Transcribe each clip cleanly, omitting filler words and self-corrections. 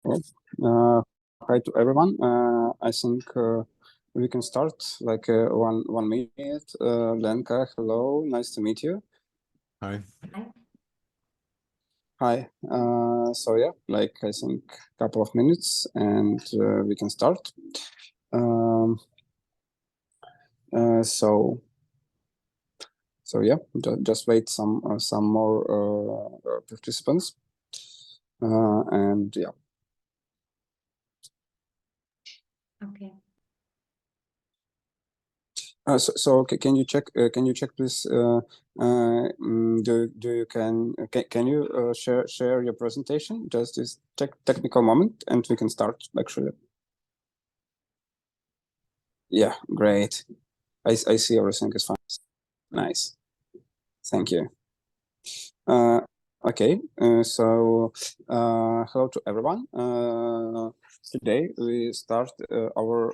Well, hi to everyone. I think we can start like one minute. Lenka, hello, nice to meet you. Hi. Hi. So yeah, like I think a couple of minutes and we can start. So yeah, just wait some more participants, and yeah. Okay. So can you check? Can you check please? Can you share your presentation? Just this technical moment, and we can start actually. Yeah, great. I see everything is fine. Nice. Thank you. Okay. So hello to everyone. Today we start our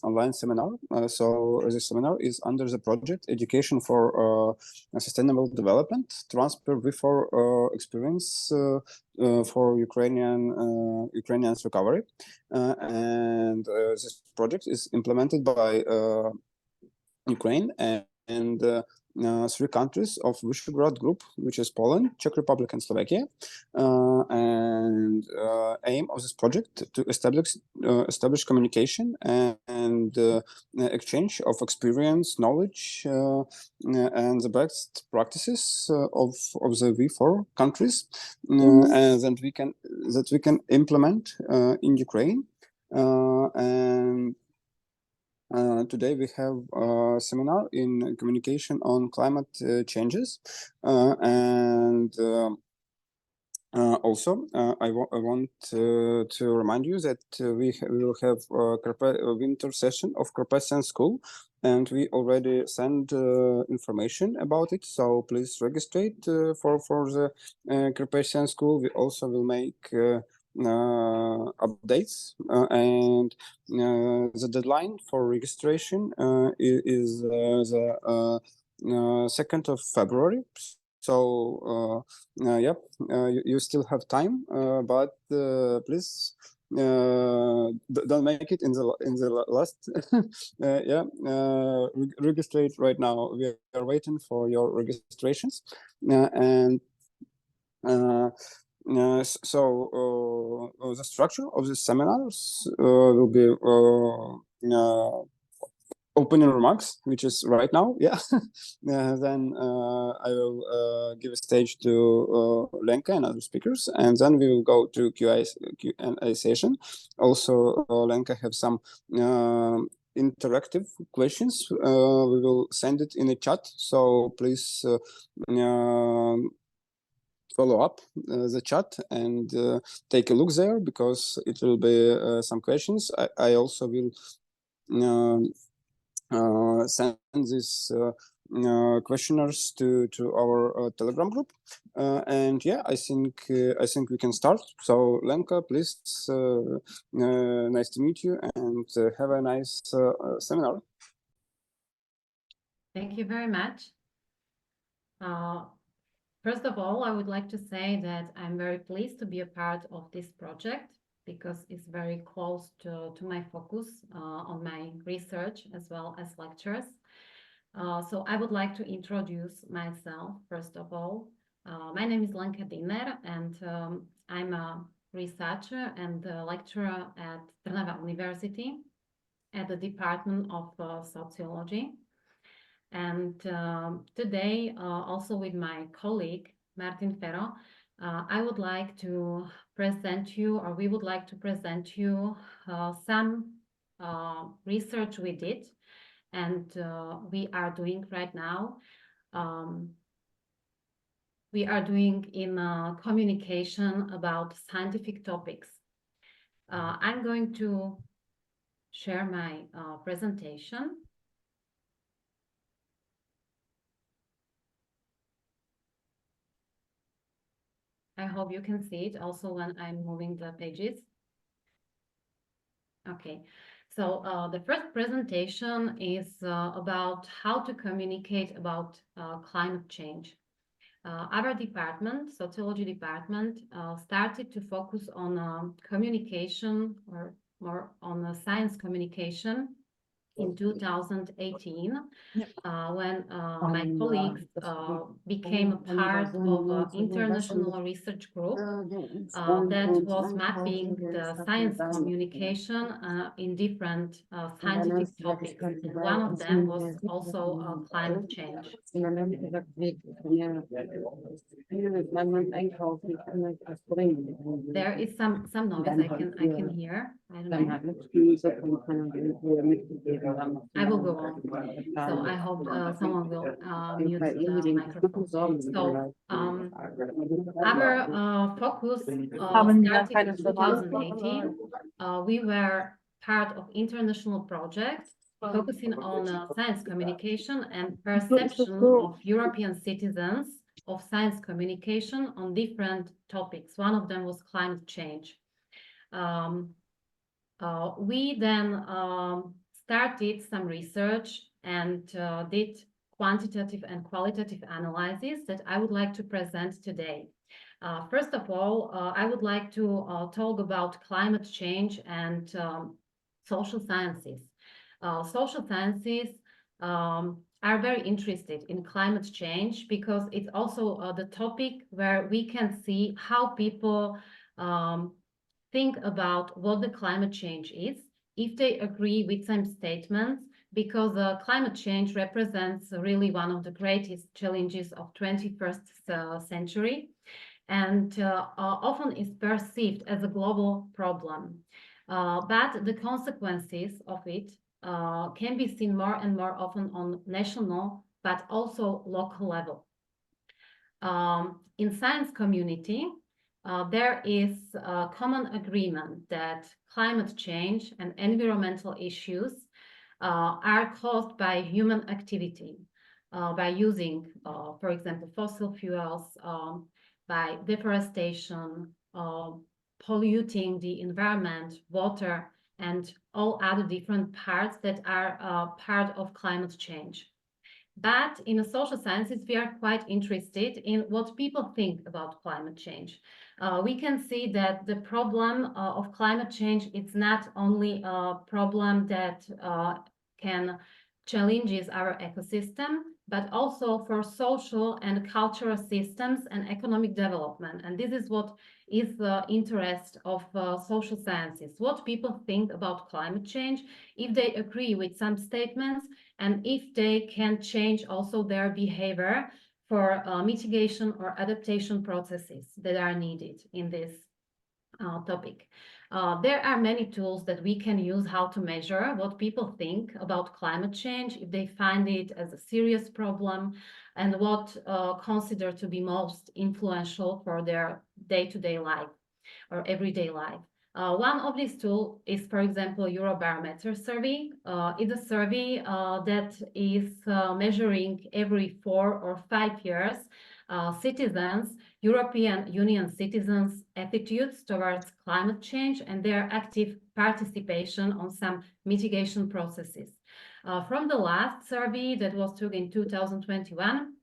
online seminar. So this seminar is under the project Education for Sustainable Development, Transfer before Experience for Ukrainians Recovery. And this project is implemented by Ukraine and 3 countries of Visegrad Group, which is Poland, Czech Republic, and Slovakia. And aim of this project to establish communication and exchange of experience, knowledge, and the best practices of the V4 countries, and that we can implement in Ukraine. And today we have a seminar in communication on climate changes, and also I want to remind you that we will have a winter session of Carpathian School, and we already sent information about it. So please register for the Carpathian School. We also will make updates, and the deadline for registration is the 2nd of February. So yeah, you still have time, but please don't make it in the last. Yeah, register right now. We are waiting for your registrations, and. So the structure of the seminars will be opening remarks, which is right now. Yeah. Then I will give a stage to Lenka and other speakers, and then we will go to Q&A session. Also, Lenka have some interactive questions. We will send it in a chat, so please follow up the chat and take a look there, because it will be some questions. I also will send these questionnaires to our Telegram group, and yeah, I think we can start. So Lenka, please, nice to meet you, and have a nice seminar. Thank you very much. First of all, I would like to say that I'm very pleased to be a part of this project, because it's very close to my focus on my research as well as lectures. So I would like to introduce myself first of all. My name is Lenka Dínер, and I'm a researcher and a lecturer at Trnava University at the Department of Sociology. And today, also with my colleague, Mártin Fero, I would like to present you, or we would like to present you some research we did and we are doing right now. We are doing in communication about scientific topics. I'm going to share my presentation. I hope you can see it also when I'm moving the pages. Okay, so the first presentation is about how to communicate about climate change. Our department, sociology department, started to focus on communication, or more on science communication in 2018, when my colleagues became a part of an international research group that was mapping the science communication in different scientific topics. And one of them was also climate change. There is some noise I can hear. I don't know. I will go on. So I hope someone will mute the microphone. So our focus started in 2018. We were part of international projects focusing on science communication and perception of European citizens of science communication on different topics. One of them was climate change. We then started some research and did quantitative and qualitative analysis that I would like to present today. First of all, I would like to talk about climate change and social sciences. Social sciences are very interested in climate change because it's also the topic where we can see how people think about what the climate change is, if they agree with some statements, because climate change represents really one of the greatest challenges of 21st century, and often is perceived as a global problem. But the consequences of it can be seen more and more often on national, but also local level. In science community, there is a common agreement that climate change and environmental issues are caused by human activity, by using, for example, fossil fuels, by deforestation, polluting the environment, water, and all other different parts that are part of climate change. But in the social sciences, we are quite interested in what people think about climate change. We can see that the problem of climate change is not only a problem that can challenges our ecosystem, but also for social and cultural systems and economic development. And this is what is the interest of social sciences, what people think about climate change, if they agree with some statements, and if they can change also their behavior for mitigation or adaptation processes that are needed in this topic. There are many tools that we can use how to measure what people think about climate change, if they find it as a serious problem, and what consider to be most influential for their day-to-day life or everyday life. One of these tools is, for example, Eurobarometer survey. It's a survey that is measuring every 4 or 5 years citizens, European Union citizens' attitudes towards climate change and their active participation on some mitigation processes. From the last survey that was took in 2021,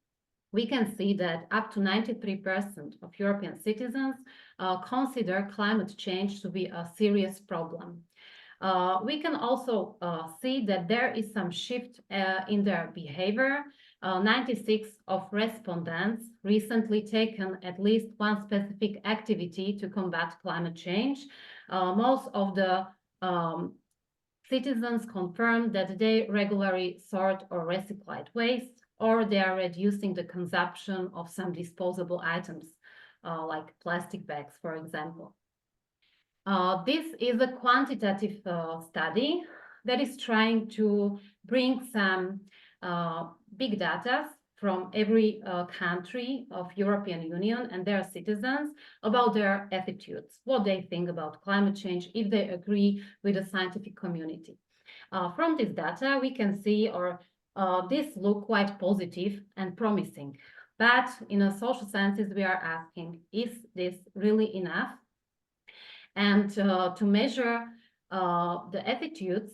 we can see that up to 93% of European citizens consider climate change to be a serious problem. We can also see that there is some shift in their behavior. 96 of respondents recently taken at least one specific activity to combat climate change. Most of the citizens confirmed that they regularly sort or recycle waste, or they are reducing the consumption of some disposable items, like plastic bags, for example. This is a quantitative study that is trying to bring some big data from every country of European Union and their citizens about their attitudes, what they think about climate change, if they agree with the scientific community. From this data, we can see, or this look quite positive and promising. But in the social sciences, we are asking, is this really enough? And to measure the attitudes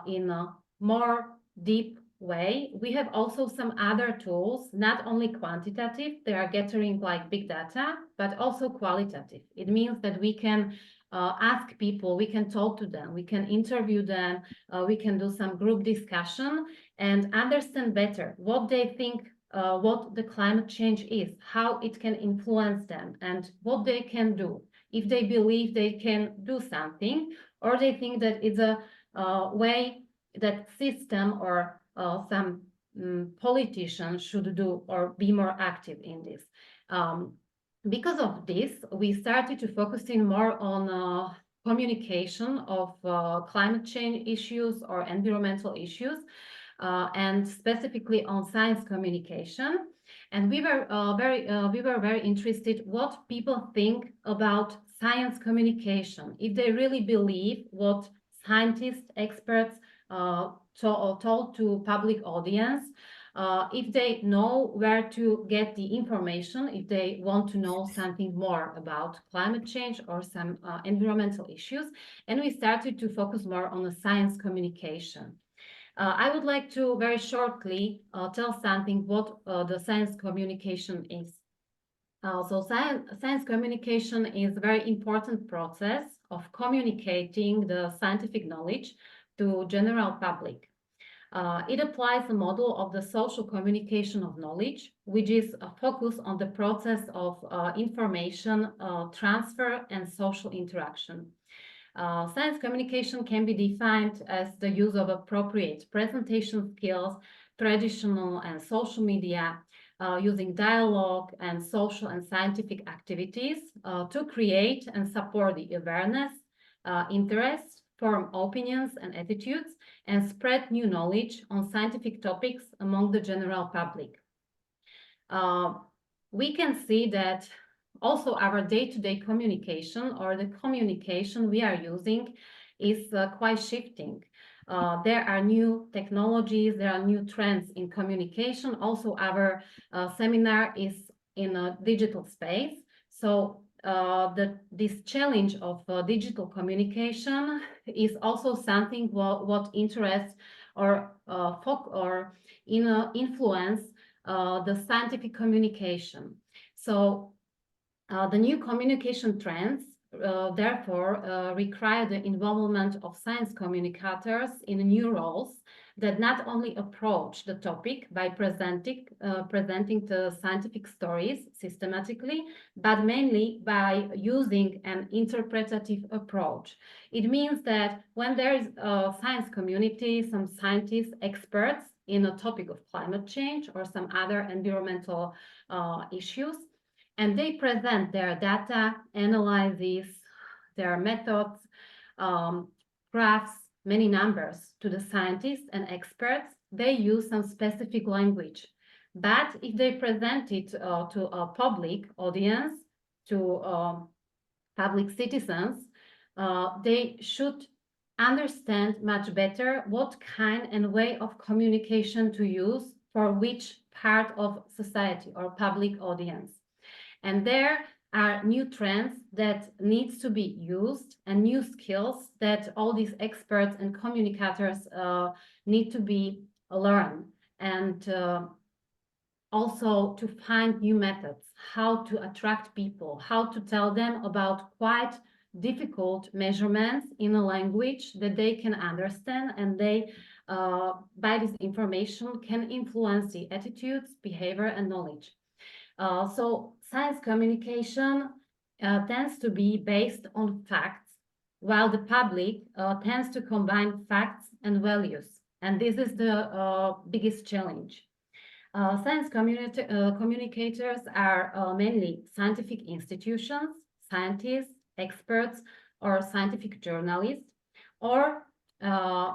in a more deep way, we have also some other tools, not only quantitative, they are gathering like big data, but also qualitative. It means that we can ask people, we can talk to them, we can interview them, we can do some group discussion and understand better what they think, what the climate change is, how it can influence them, and what they can do. If they believe they can do something, or they think that it's a way that system or some politicians should do or be more active in this. Because of this, we started to focus in more on communication of climate change issues or environmental issues, and specifically on science communication. And we were very interested what people think about science communication, if they really believe what scientists, experts told to public audience, if they know where to get the information, if they want to know something more about climate change or some environmental issues. And we started to focus more on the science communication. I would like to very shortly tell something what the science communication is. So science communication is a very important process of communicating the scientific knowledge to general public. It applies the model of the social communication of knowledge, which is a focus on the process of information transfer and social interaction. Science communication can be defined as the use of appropriate presentation skills, traditional and social media, using dialogue and social and scientific activities to create and support the awareness, interest, form opinions and attitudes, and spread new knowledge on scientific topics among the general public. We can see that also our day-to-day communication or the communication we are using is quite shifting. There are new technologies, there are new trends in communication. Also, our seminar is in a digital space. So this challenge of digital communication is also something what interests or influence the scientific communication. So the new communication trends therefore require the involvement of science communicators in new roles that not only approach the topic by presenting the scientific stories systematically, but mainly by using an interpretative approach. It means that when there is a science community, some scientists, experts in a topic of climate change or some other environmental issues, and they present their data, analyses, their methods, graphs, many numbers to the scientists and experts, they use some specific language. But if they present it to a public audience, to public citizens, they should understand much better what kind and way of communication to use for which part of society or public audience. And there are new trends that needs to be used and new skills that all these experts and communicators need to be learned, and also to find new methods, how to attract people, how to tell them about quite difficult measurements in a language that they can understand, and they by this information can influence the attitudes, behavior, and knowledge. So science communication tends to be based on facts, while the public tends to combine facts and values. And this is the biggest challenge. Science communicators are mainly scientific institutions, scientists, experts, or scientific journalists, or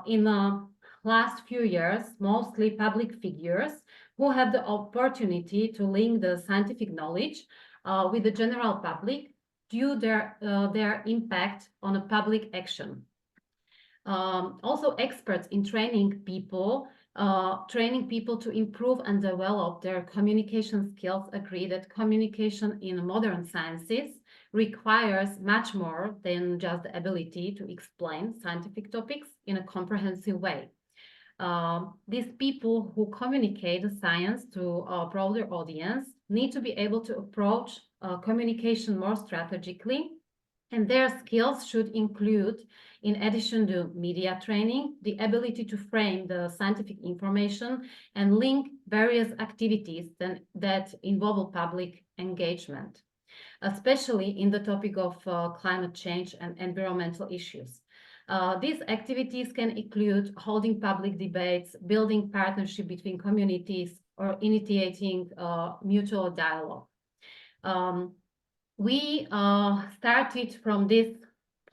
in the last few years, mostly public figures who have the opportunity to link the scientific knowledge with the general public due their impact on a public action. Also, experts in training people to improve and develop their communication skills agree that communication in modern sciences requires much more than just the ability to explain scientific topics in a comprehensive way. these people who communicate the science to a broader audience need to be able to approach communication more strategically, and their skills should include, in addition to media training, the ability to frame the scientific information and link various activities that involve public engagement, especially in the topic of climate change and environmental issues. These activities can include holding public debates, building partnership between communities, or initiating mutual dialogue. We started from this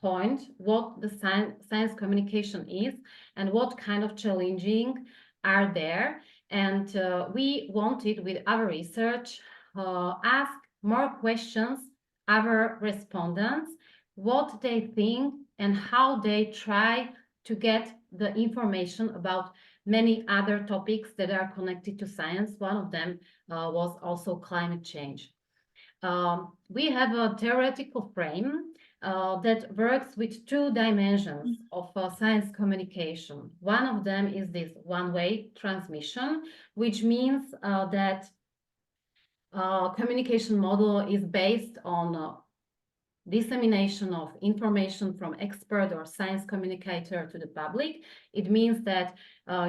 point, what the science communication is and what kind of challenging are there. And we wanted, with our research, ask more questions our respondents, what they think and how they try to get the information about many other topics that are connected to science. One of them was also climate change. We have a theoretical frame that works with two dimensions of science communication. One of them is this one-way transmission, which means that communication model is based on dissemination of information from expert or science communicator to the public. It means that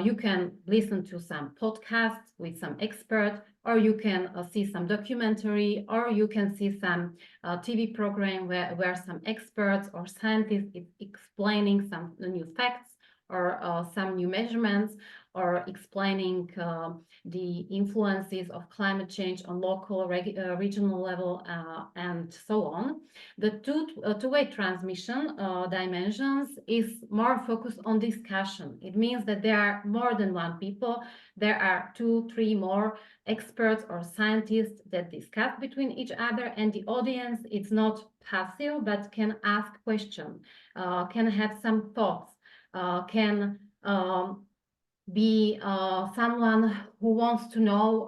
you can listen to some podcasts with some expert, or you can see some documentary, or you can see some TV program where some experts or scientists is explaining some new facts or some new measurements, or explaining the influences of climate change on local, regional level, and so on. The two-way transmission dimensions is more focused on discussion. It means that there are more than one people. There are 2, 3 more experts or scientists that discuss between each other, and the audience is not passive, but can ask questions, can have some thoughts, can be someone who wants to know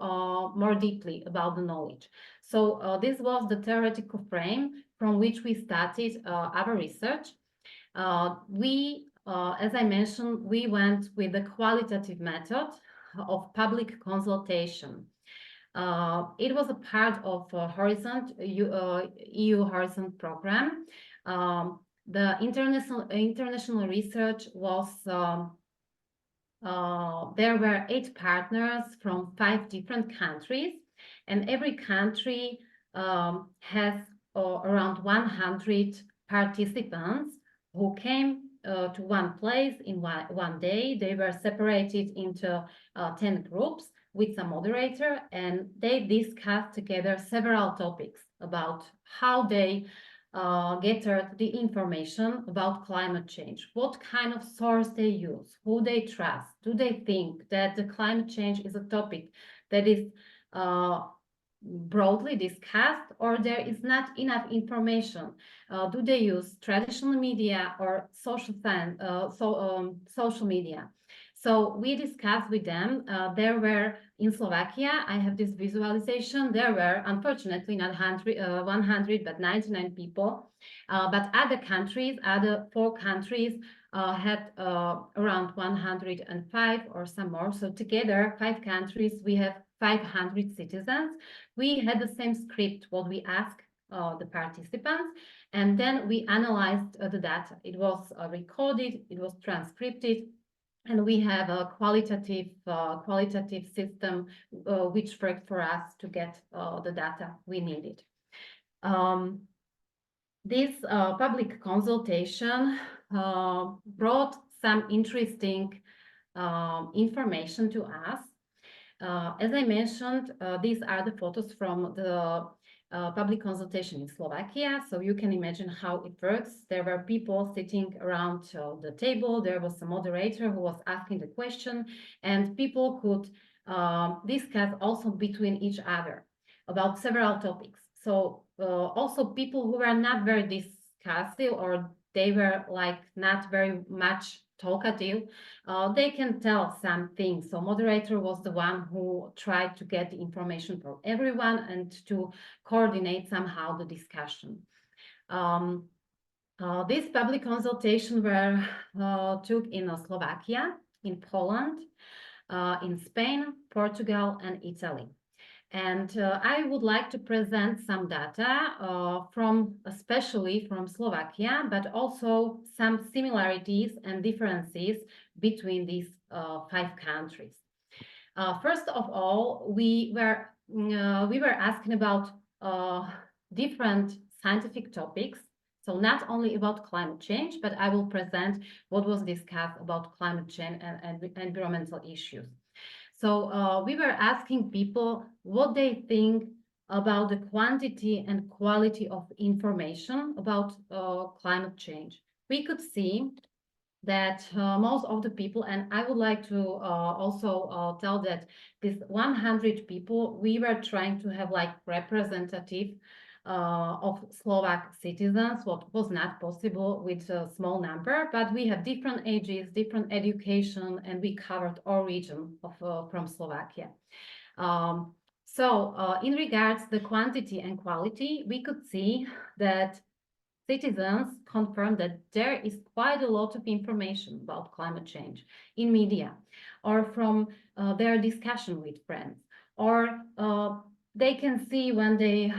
more deeply about the knowledge. So this was the theoretical frame from which we started our research. As I mentioned, we went with the qualitative method of public consultation. It was a part of EU Horizon program. The international research was there were 8 partners from 5 different countries, and every country has around 100 participants who came to one place in one day. They were separated into 10 groups with some moderator, and they discussed together several topics about how they gathered the information about climate change, what kind of source they use, who they trust, do they think that the climate change is a topic that is broadly discussed, or there is not enough information? Do they use traditional media or social media? So we discussed with them. There were, in Slovakia, I have this visualization, there were unfortunately not 100 but 99 people, but other countries, other 4 countries had around 105 or some more. So together, 5 countries, we have 500 citizens. We had the same script, what we asked the participants, and then we analyzed the data. It was recorded, it was transcribed, and we have a qualitative system which worked for us to get the data we needed. This public consultation brought some interesting information to us. As I mentioned, these are the photos from the public consultation in Slovakia, so you can imagine how it works. There were people sitting around the table, there was a moderator who was asking the question, and people could discuss also between each other about several topics. So also people who were not very discussive, or they were like not very much talkative, they can tell some things. So moderator was the one who tried to get the information from everyone and to coordinate somehow the discussion. This public consultation were took in Slovakia. in Poland, in Spain, Portugal, and Italy. And I would like to present some data especially from Slovakia, but also some similarities and differences between these 5 countries. First of all, we were asking about different scientific topics. So not only about climate change, but I will present what was discussed about climate change and environmental issues. So we were asking people what they think about the quantity and quality of information about climate change. We could see that most of the people, and I would like to also tell that this 100 people, we were trying to have like representative of Slovak citizens, what was not possible with a small number, but we have different ages, different education, and we covered all region from Slovakia. So in regards to the quantity and quality, we could see that citizens confirmed that there is quite a lot of information about climate change in media, or from their discussion with friends, or they can see when they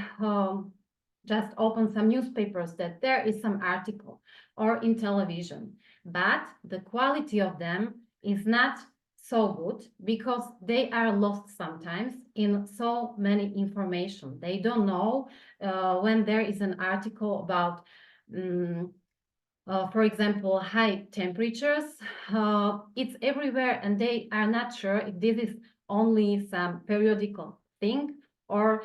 just open some newspapers that there is some article, or in television. But the quality of them is not so good because they are lost sometimes in so many information. They don't know when there is an article about, for example, high temperatures. It's everywhere, and they are not sure if this is only some periodical thing or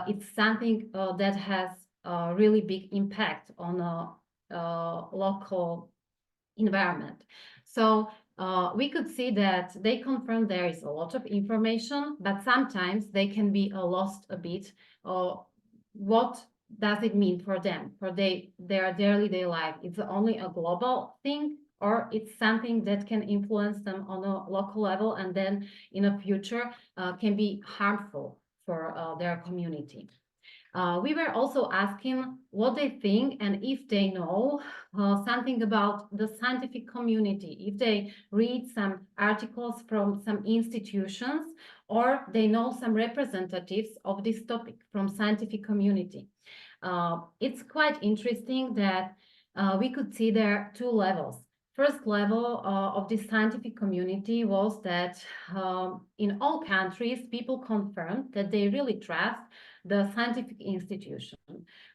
it's something that has a really big impact on a local environment. So we could see that they confirm there is a lot of information, but sometimes they can be lost a bit. What does it mean for them, for their daily life? It's only a global thing, or it's something that can influence them on a local level and then in the future can be harmful for their community. We were also asking what they think and if they know something about the scientific community, if they read some articles from some institutions, or they know some representatives of this topic from scientific community. It's quite interesting that we could see there 2 levels. First level of the scientific community was that in all countries, people confirmed that they really trust the scientific institution.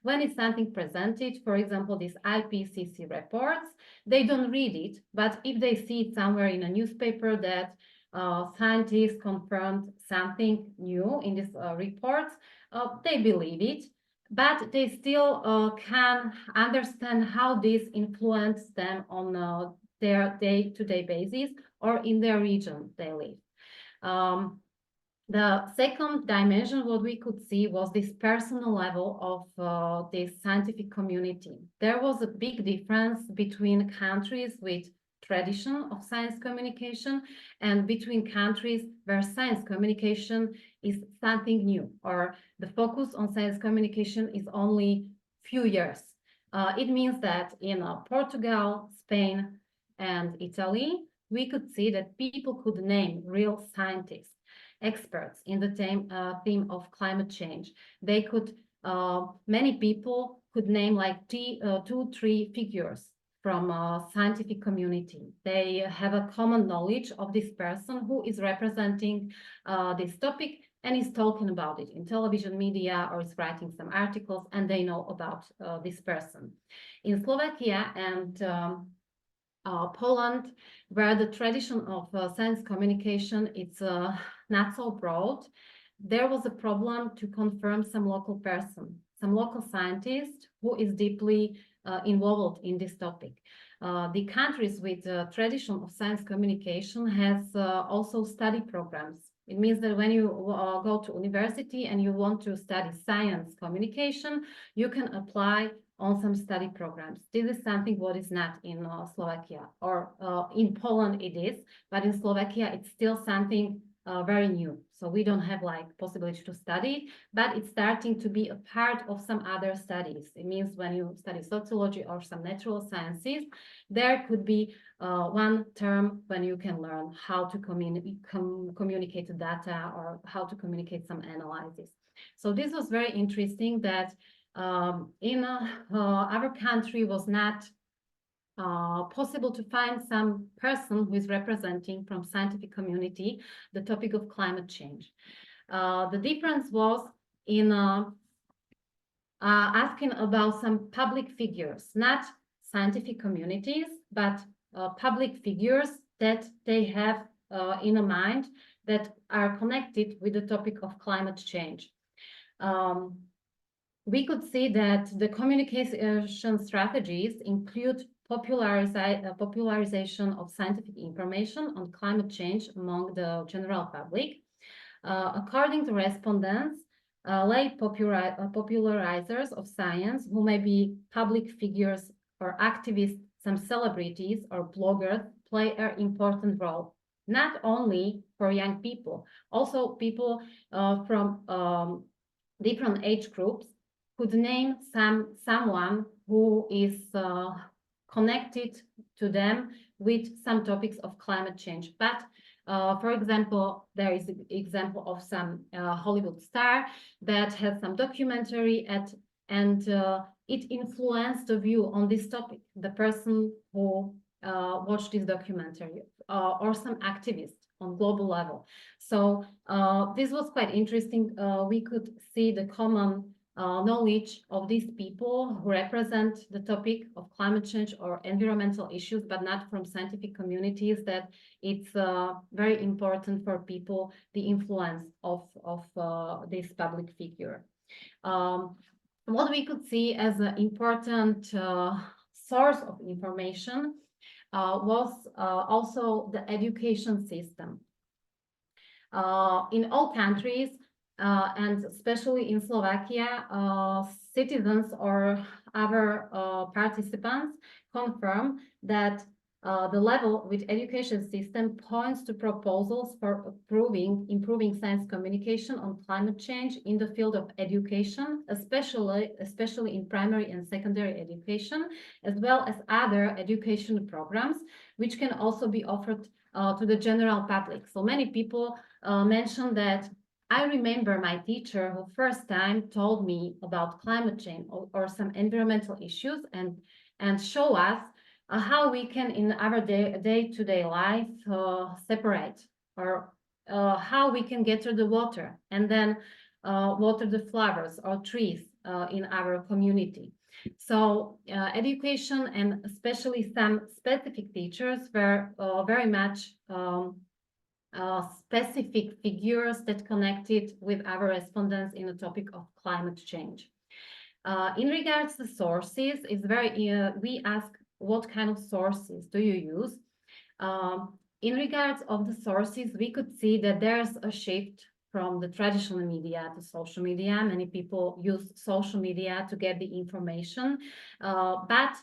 When it's something presented, for example, these IPCC reports, they don't read it, but if they see it somewhere in a newspaper that scientists confirmed something new in these reports, they believe it. But they still can understand how this influences them on their day-to-day basis or in their region they live. The second dimension, what we could see, was this personal level of this scientific community. There was a big difference between countries with tradition of science communication and between countries where science communication is something new, or the focus on science communication is only few years. It means that in Portugal, Spain, and Italy, we could see that people could name real scientists, experts in the theme of climate change. They could, many people could name like 2-3 figures from a scientific community. They have a common knowledge of this person who is representing this topic and is talking about it in television media or is writing some articles, and they know about this person. In Slovakia and Poland, where the tradition of science communication is not so broad, there was a problem to confirm some local person, some local scientist who is deeply involved in this topic. The countries with the tradition of science communication has also study programs. It means that when you go to university and you want to study science communication, you can apply on some study programs. This is something what is not in Slovakia, or in Poland it is, but in Slovakia it's still something very new. So we don't have like possibility to study it, but it's starting to be a part of some other studies. It means when you study sociology or some natural sciences, there could be one term when you can learn how to communicate the data or how to communicate some analysis. So this was very interesting that in our country was not possible to find some person who is representing from scientific community the topic of climate change. The difference was in asking about some public figures, not scientific communities, but public figures that they have in a mind that are connected with the topic of climate change. We could see that the communication strategies include popularization of scientific information on climate change among the general public. According to respondents, lay popularizers of science, who may be public figures or activists, some celebrities or bloggers, play an important role, not only for young people, also people from different age groups could name someone who is connected to them with some topics of climate change. But for example, there is an example of some Hollywood star that has some documentary and it influenced the view on this topic, the person who watched this documentary, or some activist on global level. So this was quite interesting. We could see the common knowledge of these people who represent the topic of climate change or environmental issues, but not from scientific communities, that it's very important for people, the influence of this public figure. What we could see as an important source of information was also the education system. In all countries, and especially in Slovakia, citizens or other participants confirm that the level with education system points to proposals for improving science communication on climate change in the field of education, especially in primary and secondary education, as well as other education programs, which can also be offered to the general public. So many people mentioned that I remember my teacher who first time told me about climate change or some environmental issues and show us how we can in our day-to-day life separate, or how we can get to the water and then water the flowers or trees in our community. So education and especially some specific teachers were very much specific figures that connected with our respondents in the topic of climate change. In regards to sources, it's very we ask what kind of sources do you use. In regards of the sources, we could see that there's a shift from the traditional media to social media. Many people use social media to get the information, but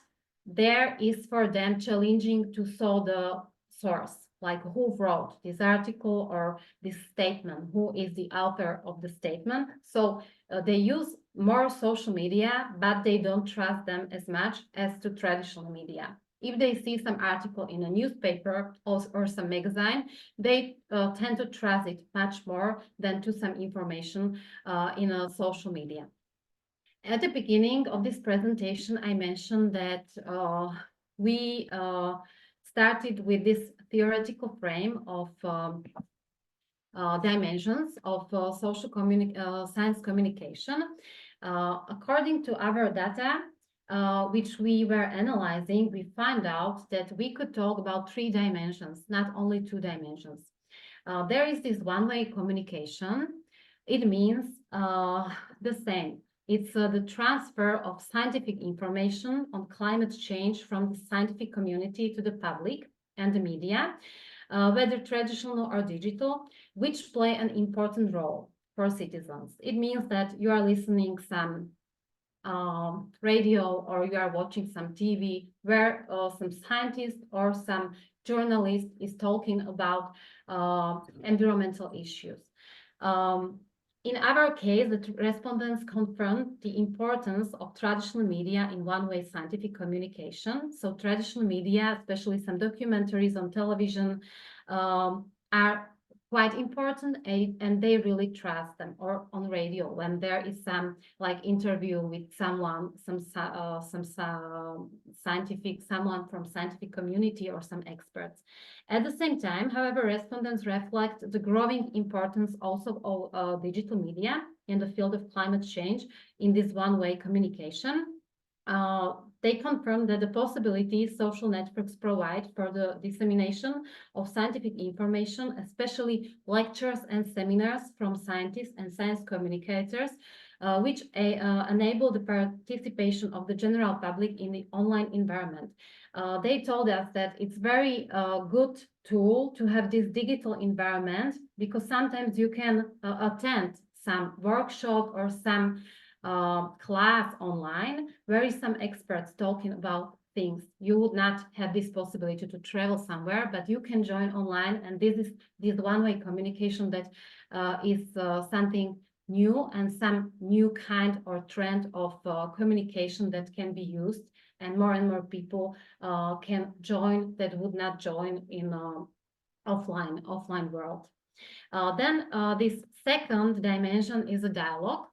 there is for them challenging to saw the source, like who wrote this article or this statement, who is the author of the statement. So they use more social media, but they don't trust them as much as to traditional media. If they see some article in a newspaper or some magazine, they tend to trust it much more than to some information in a social media. At the beginning of this presentation, I mentioned that we started with this theoretical frame of dimensions of science communication. According to our data, which we were analyzing, we found out that we could talk about 3 dimensions, not only 2 dimensions. There is this one-way communication. It means the same. It's the transfer of scientific information on climate change from the scientific community to the public and the media, whether traditional or digital, which play an important role for citizens. It means that you are listening some radio or you are watching some TV where some scientist or some journalist is talking about environmental issues. In our case, the respondents confirmed the importance of traditional media in one-way scientific communication. So traditional media, especially some documentaries on television, are quite important, and they really trust them, or on radio when there is some like interview with someone, some scientific, someone from scientific community or some experts. At the same time, however, respondents reflect the growing importance also of digital media in the field of climate change in this one-way communication. They confirm that the possibilities social networks provide for the dissemination of scientific information, especially lectures and seminars from scientists and science communicators, which enable the participation of the general public in the online environment. They told us that it's very good tool to have this digital environment, because sometimes you can attend some workshop or some class online where is some experts talking about things. You would not have this possibility to travel somewhere, but you can join online, and this is this one-way communication that is something new and some new kind or trend of communication that can be used, and more people can join that would not join in offline world. Then this second dimension is a dialogue.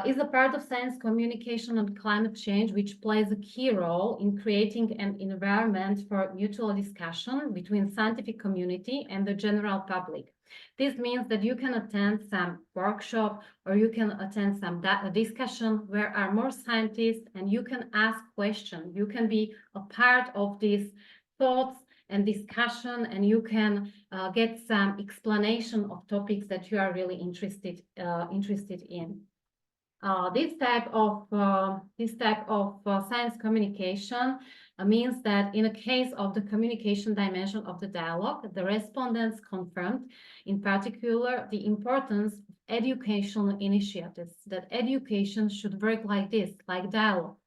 Is a part of science communication on climate change, which plays a key role in creating an environment for mutual discussion between scientific community and the general public. This means that you can attend some workshop or you can attend some discussion where are more scientists, and you can ask questions. You can be a part of these thoughts and discussion, and you can get some explanation of topics that you are really interested in. This type of science communication means that in a case of the communication dimension of the dialogue, the respondents confirmed in particular the importance of educational initiatives, that education should work like this, like dialogue.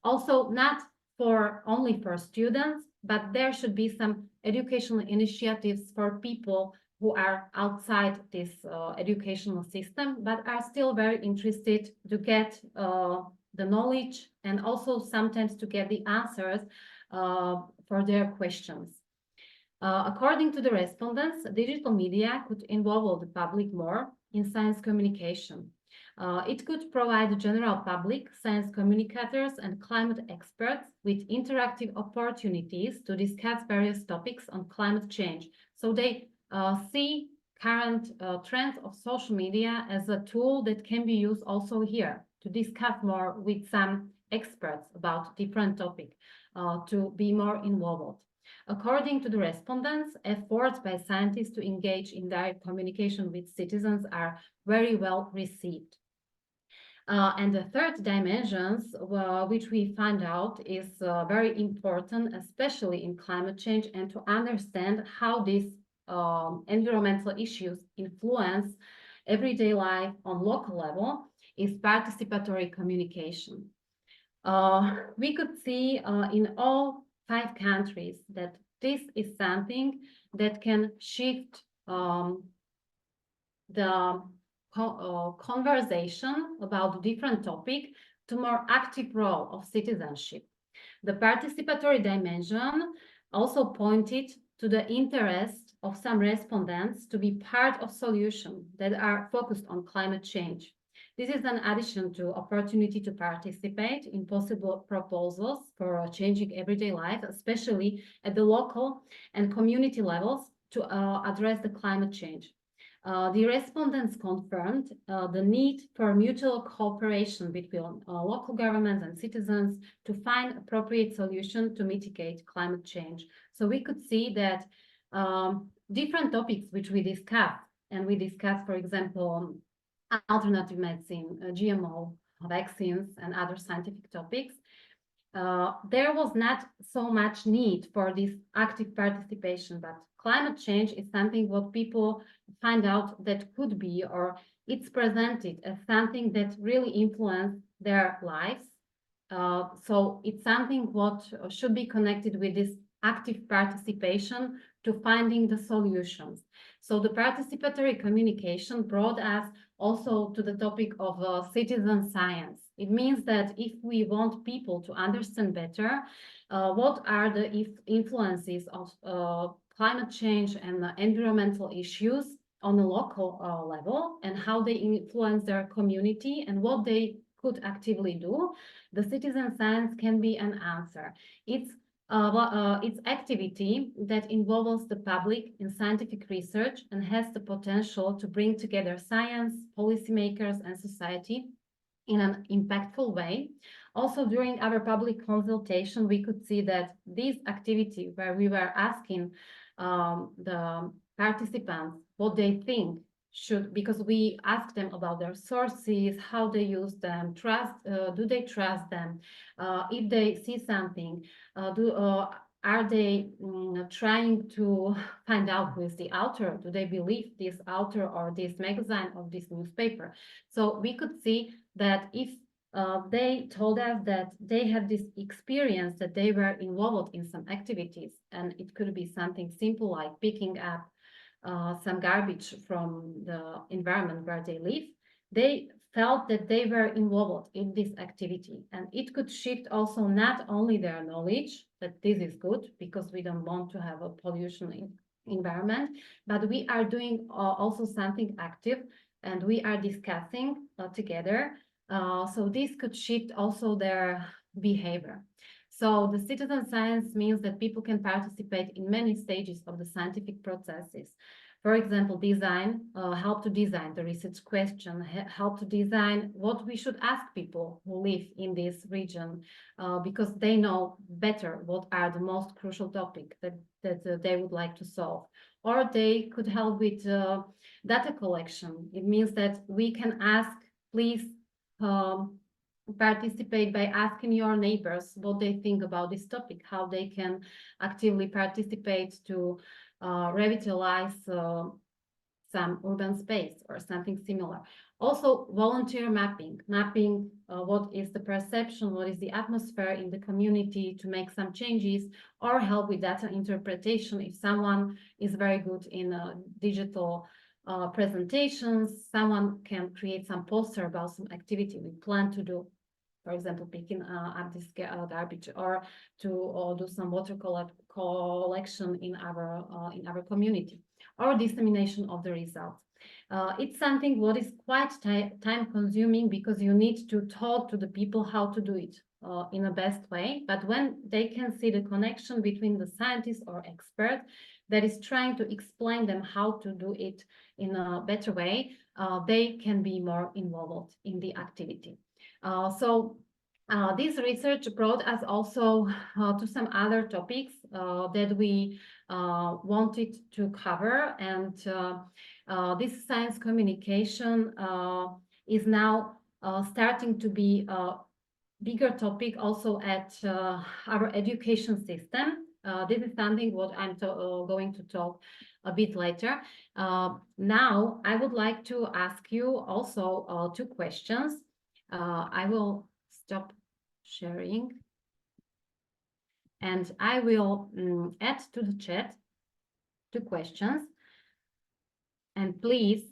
Also not only for students, but there should be some educational initiatives for people who are outside this educational system, but are still very interested to get the knowledge and also sometimes to get the answers for their questions. According to the respondents, digital media could involve the public more in science communication. It could provide the general public, science communicators, and climate experts with interactive opportunities to discuss various topics on climate change. So they see current trends of social media as a tool that can be used also here to discuss more with some experts about different topics, to be more involved. According to the respondents, efforts by scientists to engage in direct communication with citizens are very well received. And the third dimensions, which we find out is very important, especially in climate change, and to understand how these environmental issues influence everyday life on local level, is participatory communication. We could see in all 5 countries that this is something that can shift the conversation about different topic to more active role of citizenship. The participatory dimension also pointed to the interest of some respondents to be part of solutions that are focused on climate change. This is an addition to opportunity to participate in possible proposals for changing everyday life, especially at the local and community levels, to address the climate change. The respondents confirmed the need for mutual cooperation between local governments and citizens to find appropriate solutions to mitigate climate change. So we could see that different topics which we discussed, and we discussed, for example, alternative medicine, GMO, vaccines, and other scientific topics, there was not so much need for this active participation, but climate change is something what people find out that could be or it's presented as something that really influenced their lives. So it's something what should be connected with this active participation to finding the solutions. So the participatory communication brought us also to the topic of citizen science. It means that if we want people to understand better what are the influences of climate change and environmental issues on a local level, and how they influence their community and what they could actively do, the citizen science can be an answer. It's activity that involves the public in scientific research and has the potential to bring together science, policymakers, and society in an impactful way. Also, during our public consultation, we could see that this activity where we were asking the participants what they think should, because we asked them about their sources, how they use them, do they trust them, if they see something, are they trying to find out who is the author? Do they believe this author or this magazine or this newspaper? So we could see that if they told us that they have this experience, that they were involved in some activities, and it could be something simple like picking up some garbage from the environment where they live, they felt that they were involved in this activity. And it could shift also not only their knowledge that this is good because we don't want to have a pollution environment, but we are doing also something active and we are discussing together. So this could shift also their behavior. So the citizen science means that people can participate in many stages of the scientific processes. For example, help to design the research question, help to design what we should ask people who live in this region, because they know better what are the most crucial topics that they would like to solve. Or they could help with data collection. It means that we can ask, please, participate by asking your neighbors what they think about this topic, how they can actively participate to revitalize some urban space or something similar. Also, volunteer mapping what is the perception, what is the atmosphere in the community to make some changes, or help with data interpretation if someone is very good in digital presentations, someone can create some poster about some activity we plan to do, for example, picking up this garbage, or to do some water collection in our community, or dissemination of the results. It's something what is quite time consuming because you need to talk to the people how to do it in a best way. But when they can see the connection between the scientist or expert that is trying to explain them how to do it in a better way, they can be more involved in the activity. So this research brought us also to some other topics that we wanted to cover, and this science communication is now starting to be a bigger topic also at our education system. This is something what I'm going to talk a bit later. Now, I would like to ask you also 2 questions. I will stop sharing and I will add to the chat 2 questions. And please,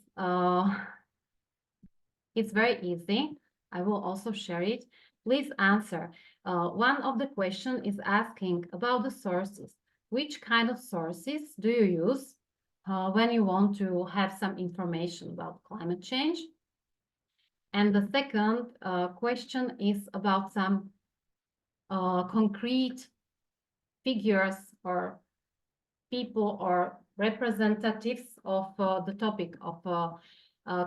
it's very easy. I will also share it. Please answer. One of the question is asking about the sources. Which kind of sources do you use when you want to have some information about climate change? And the second question is about some concrete figures or people or representatives of the topic of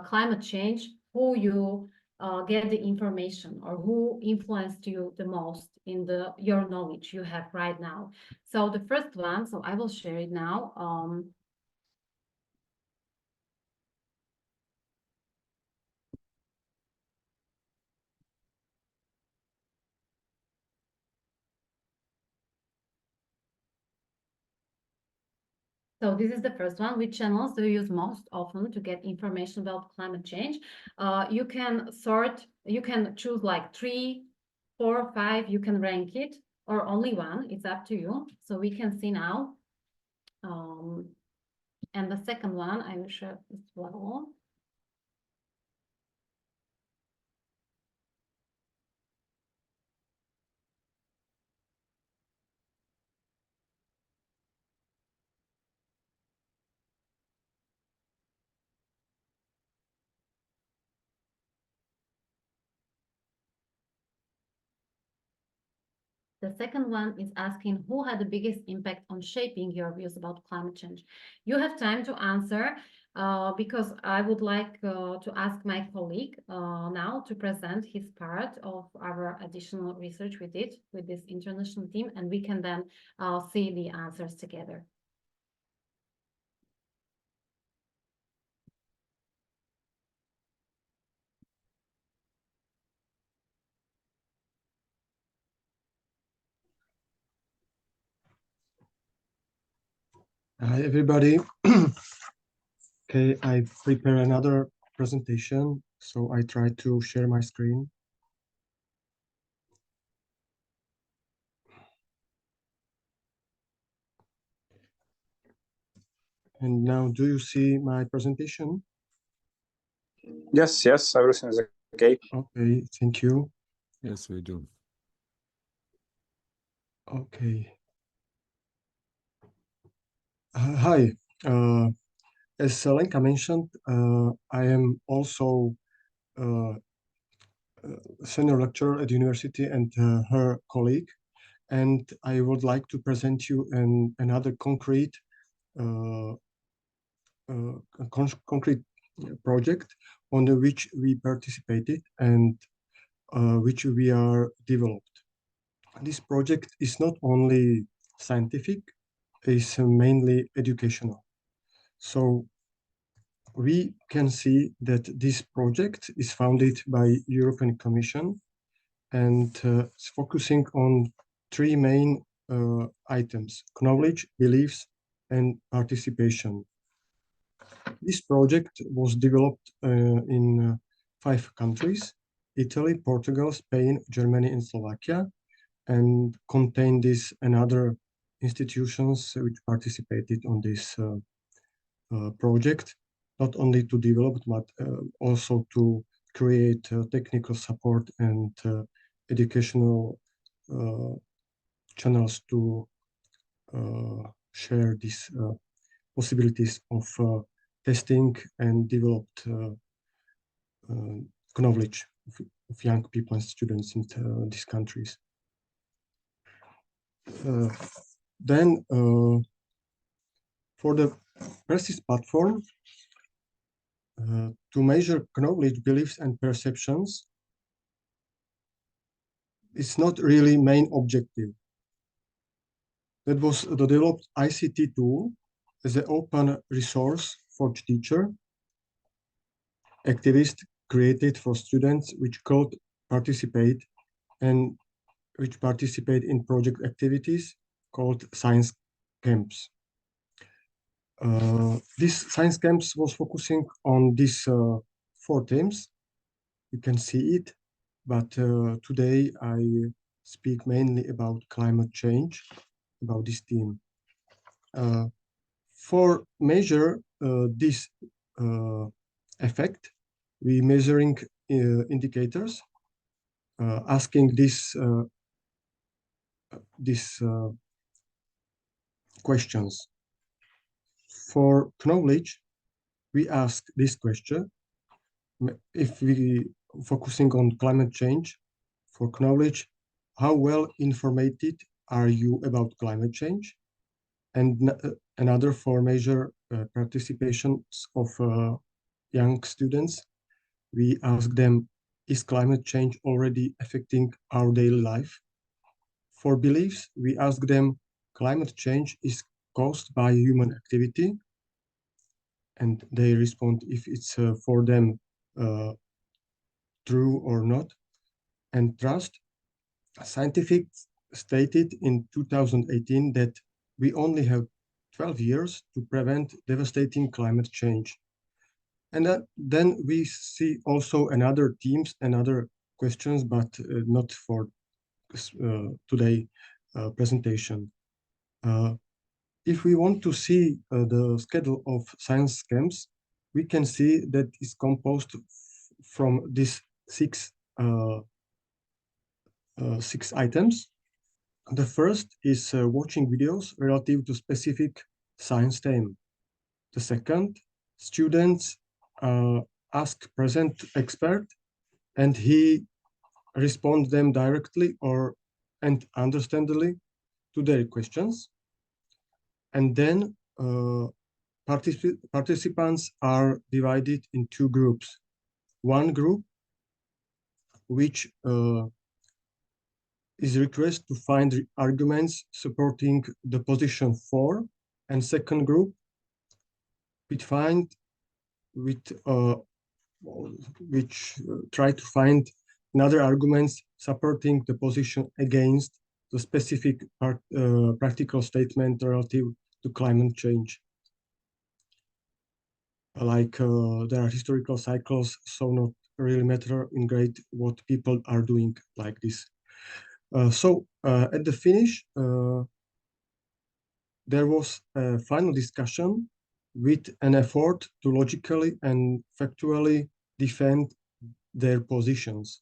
climate change, who you get the information or who influenced you the most in your knowledge you have right now. So the first one, so I will share it now. So this is the first one. Which channels do you use most often to get information about climate change? You can sort, you can choose like 3, 4, 5, you can rank it, or only one, it's up to you. So we can see now. And the second one, I will share as well. The second one is asking who had the biggest impact on shaping your views about climate change. You have time to answer because I would like to ask my colleague now to present his part of our additional research we did with this international team, and we can then see the answers together. Hi, everybody. Okay, I prepare another presentation, so I try to share my screen. And now, do you see my presentation? Yes, yes, everything is okay. Okay, thank you. Yes, we do. Okay. Hi. As Lenka mentioned, I am also a senior lecturer at the university and her colleague, and I would like to present you another concrete concrete project on which we participated and which we are developed. This project is not only scientific, it's mainly educational. So we can see that this project is funded by European Commission and it's focusing on 3 main items: knowledge, beliefs, and participation. This project was developed in 5 countries: Italy, Portugal, Spain, Germany, and Slovakia, and contained this and other institutions which participated on this project, not only to develop, but also to create technical support and educational channels to share these possibilities of testing and developed knowledge of young people and students in these countries. Then for the PERSIS platform, to measure knowledge, beliefs, and perceptions, it's not really main objective. That was the developed ICT tool as an open resource for teacher, activist created for students which could participate and which participate in project activities called science camps. This science camps was focusing on these 4 themes. You can see it, but today I speak mainly about climate change, about this theme. For measure this effect, we measuring indicators, asking these questions. For knowledge, we ask this question: if we focusing on climate change, for knowledge, how well informed are you about climate change? And another for measure participation of young students, we ask them, is climate change already affecting our daily life? For beliefs, we ask them, climate change is caused by human activity, and they respond if it's for them true or not. And trust, scientific stated in 2018 that we only have 12 years to prevent devastating climate change. And then we see also another themes and other questions, but not for today presentation. If we want to see the schedule of science camps, we can see that it's composed from these six items. The first is watching videos relative to specific science theme. The second, students ask present expert and he responds them directly and understandably to their questions. And then participants are divided in two groups. One group which is requested to find arguments supporting the position for, and second group which try to find another arguments supporting the position against the specific practical statement relative to climate change. Like there are historical cycles, so not really matter in grade what people are doing like this. So at the finish, there was a final discussion with an effort to logically and factually defend their positions.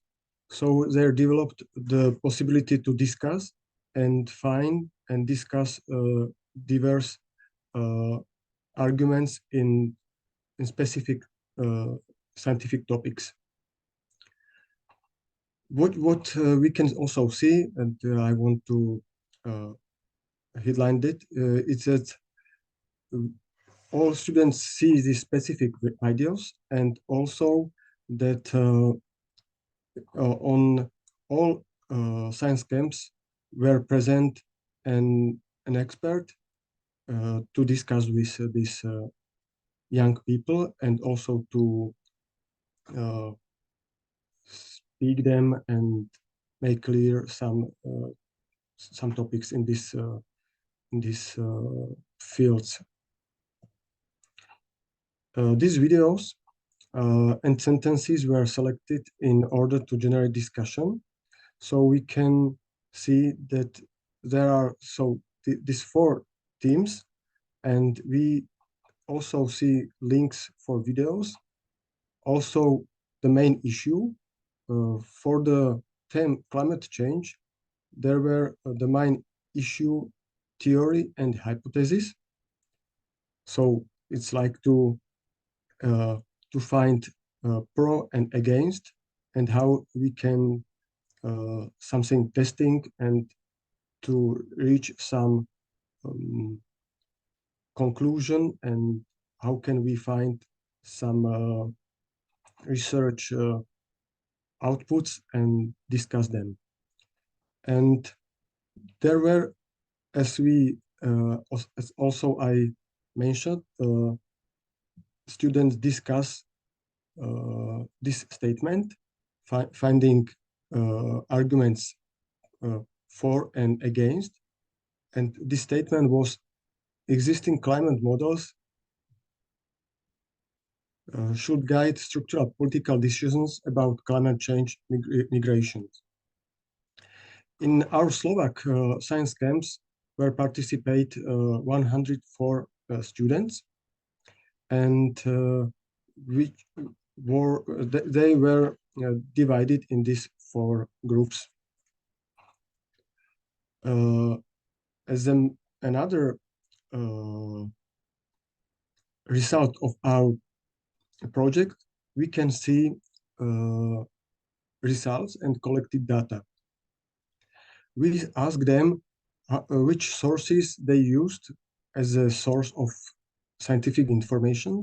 So they developed the possibility to discuss and find and discuss diverse arguments in specific scientific topics. What we can also see, and I want to headline it, is that all students see these specific ideas, and also that on all science camps were present an expert to discuss with these young people, and also to speak them and make clear some topics in this fields. These videos and sentences were selected in order to generate discussion. So we can see that there are these four themes, and we also see links for videos. Also, the main issue for the theme climate change, there were the main issue theory and hypothesis. So it's like to find pro and against, and how we can something testing and to reach some conclusion, and how can we find some research outputs and discuss them. And there were, as also I mentioned, students discuss this statement, finding arguments for and against. And this statement was: existing climate models should guide structural political decisions about climate change migrations. In our Slovak science camps, where participate 104 students, and they were divided in these four groups. As another result of our project, we can see results and collected data. We ask them which sources they used as a source of scientific information,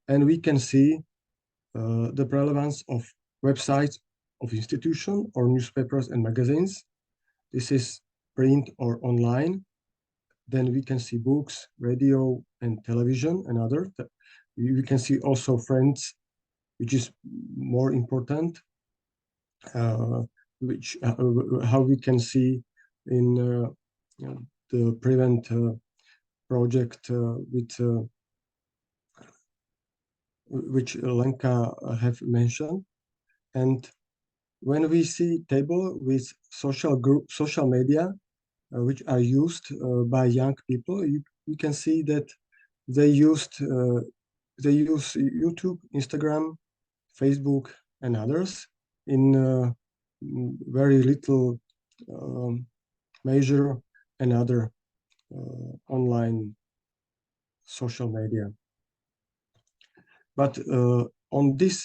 and we can see the relevance of websites of institutions or newspapers and magazines. This is print or online. Then we can see books, radio, and television, and other. We can see also friends, which is more important, how we can see in the project which Lenka have mentioned. And when we see table with social media, which are used by young people, you can see that they use YouTube, Instagram, Facebook, and others in very little measure and other online social media. But on this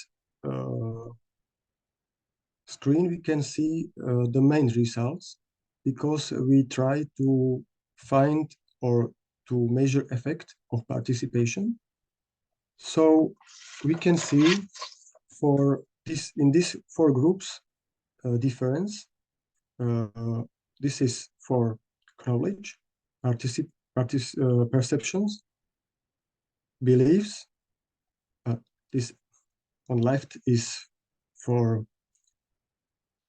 screen, we can see the main results, because we try to find or to measure effect of participation. So we can see for this, in these 4 groups, difference. This is for knowledge, perceptions, beliefs. This on left is for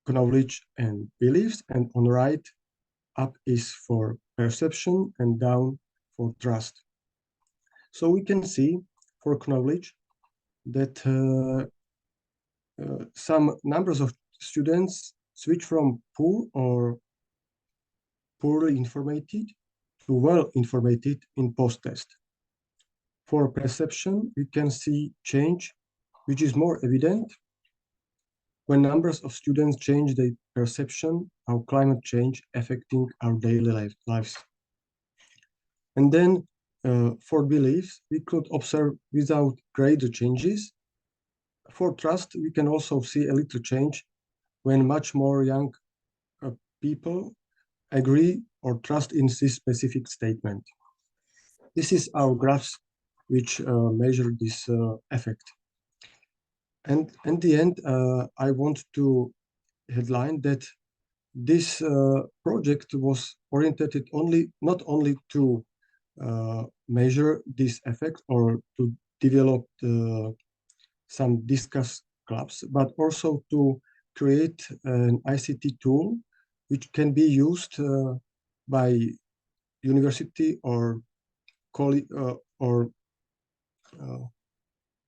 knowledge and beliefs, and on right up is for perception, and down for trust. So we can see for knowledge that some numbers of students switch from poor or poorly informed to well informed in post-test. For perception, we can see change, which is more evident when numbers of students change their perception of climate change affecting our daily lives. And then for beliefs, we could observe without greater changes. For trust, we can also see a little change when much more young people agree or trust in this specific statement. This is our graphs which measure this effect. And at the end, I want to headline that this project was oriented not only to measure this effect or to develop some discuss clubs, but also to create an ICT tool which can be used by university or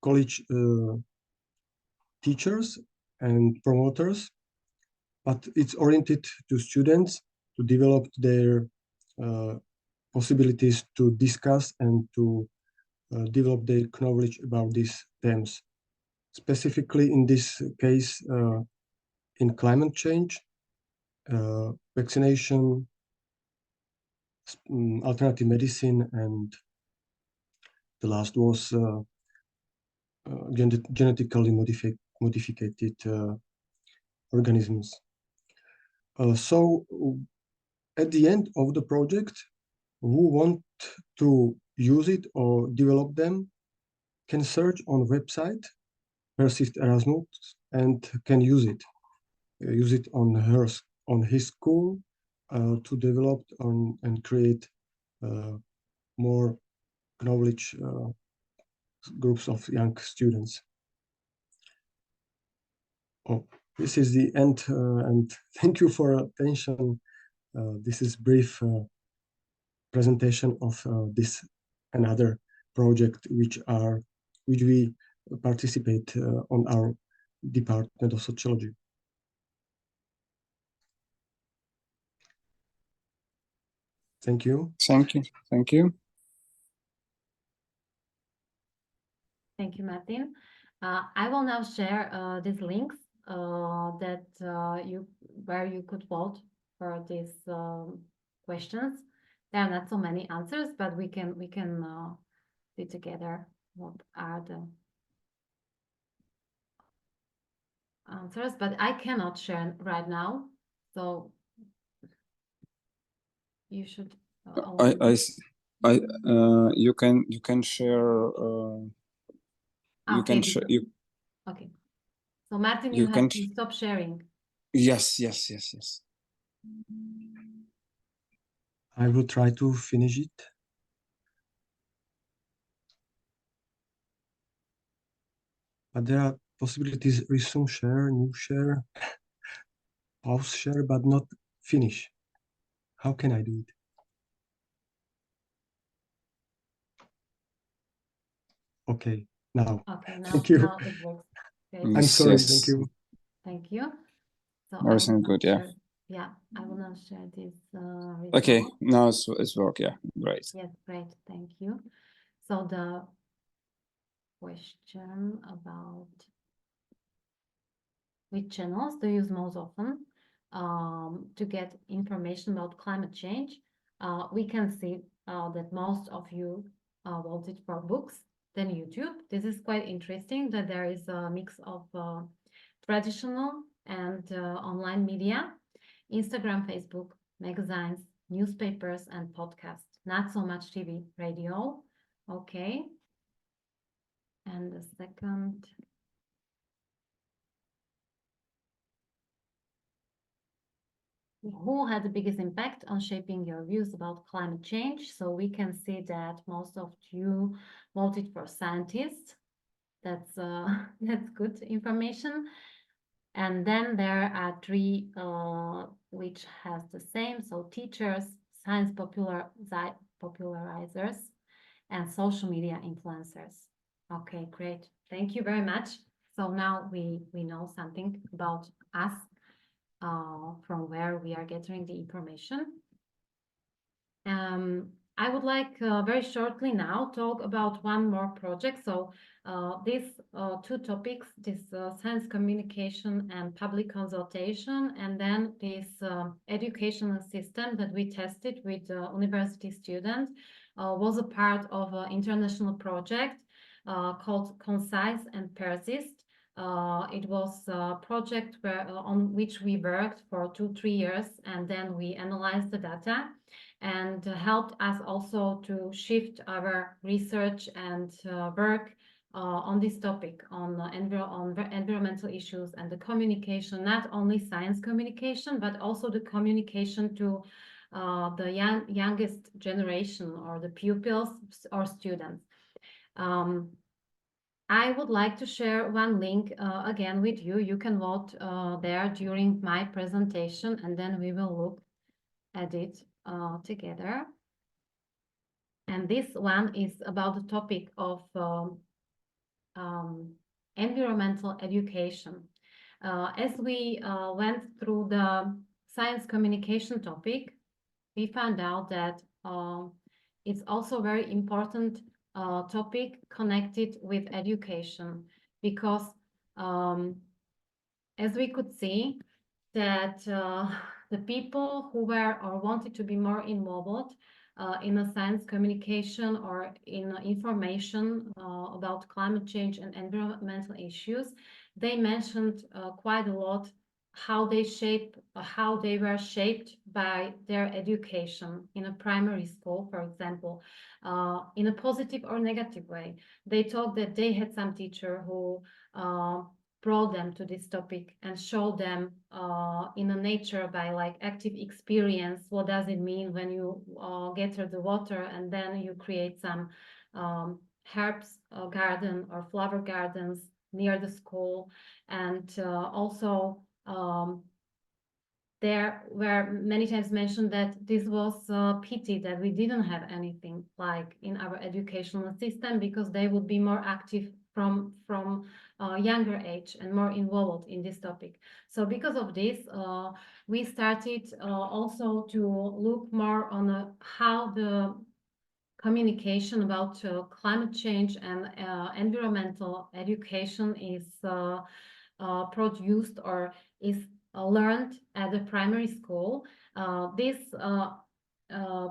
college teachers and promoters, but it's oriented to students to develop their possibilities to discuss and to develop their knowledge about these themes. Specifically in this case, in climate change, vaccination, alternative medicine, and the last was genetically modified organisms. So at the end of the project, who want to use it or develop them can search on website Persist Erasmus and can use it on his school to develop and create more knowledge groups of young students. Oh, this is the end, and thank you for attention. This is brief presentation of this another project which we participate on our Department of Sociology. Thank you. Thank you. Thank you. Thank you, Martin. I will now share these links that where you could vote for these questions. There are not so many answers, but we can see together what are the answers. But I cannot share right now, so you should. You can share. Okay. So Martin, you have to stop sharing. Yes. I will try to finish it. But there are possibilities: resume share, new share, pause share, but not finish. How can I do it? Okay, now. Okay, Thank you. now it works. Great. I'm Yes, sorry, yes. thank you. Thank you. So Everything I will good, now yeah. share- Yeah, I will now share this. Okay, result. now it's work, yeah, great. Yes, great. Thank you. So the question about which channels do you use most often to get information about climate change? We can see that most of you voted for books than YouTube. This is quite interesting that there is a mix of traditional and online media, Instagram, Facebook, magazines, newspapers, and podcasts. Not so much TV, radio. Okay. And the second. Who had the biggest impact on shaping your views about climate change? So we can see that most of you voted for scientists. That's that's good information. And then there are three which has the same. So teachers, science popularizers, and social media influencers. Okay, great. Thank you very much. So now we know something about us. From where we are getting the information. I would like very shortly now talk about one more project. So these two topics, this science communication and public consultation, and then this educational system that we tested with university students was a part of an international project called Concise and Persist. It was a project on which we worked for 2-3 years, and then we analyzed the data and helped us also to shift our research and work on this topic, on environmental issues and the communication, not only science communication, but also the communication to the youngest generation or the pupils or students. I would like to share one link again with you. You can vote there during my presentation, and then we will look at it together. And this one is about the topic of environmental education. As we went through the science communication topic, we found out that it's also very important topic connected with education, because as we could see that the people who were or wanted to be more involved in a science communication or in information about climate change and environmental issues, they mentioned quite a lot how they were shaped by their education in a primary school, for example, in a positive or negative way. They talked that they had some teacher who brought them to this topic and showed them in a nature by like active experience, what does it mean when you get to the water and then you create some herbs garden or flower gardens near the school. And also there were many times mentioned that this was a pity that we didn't have anything like in our educational system, because they would be more active from younger age and more involved in this topic. So because of this, we started also to look more on how the communication about climate change and environmental education is produced or is learned at the primary school. This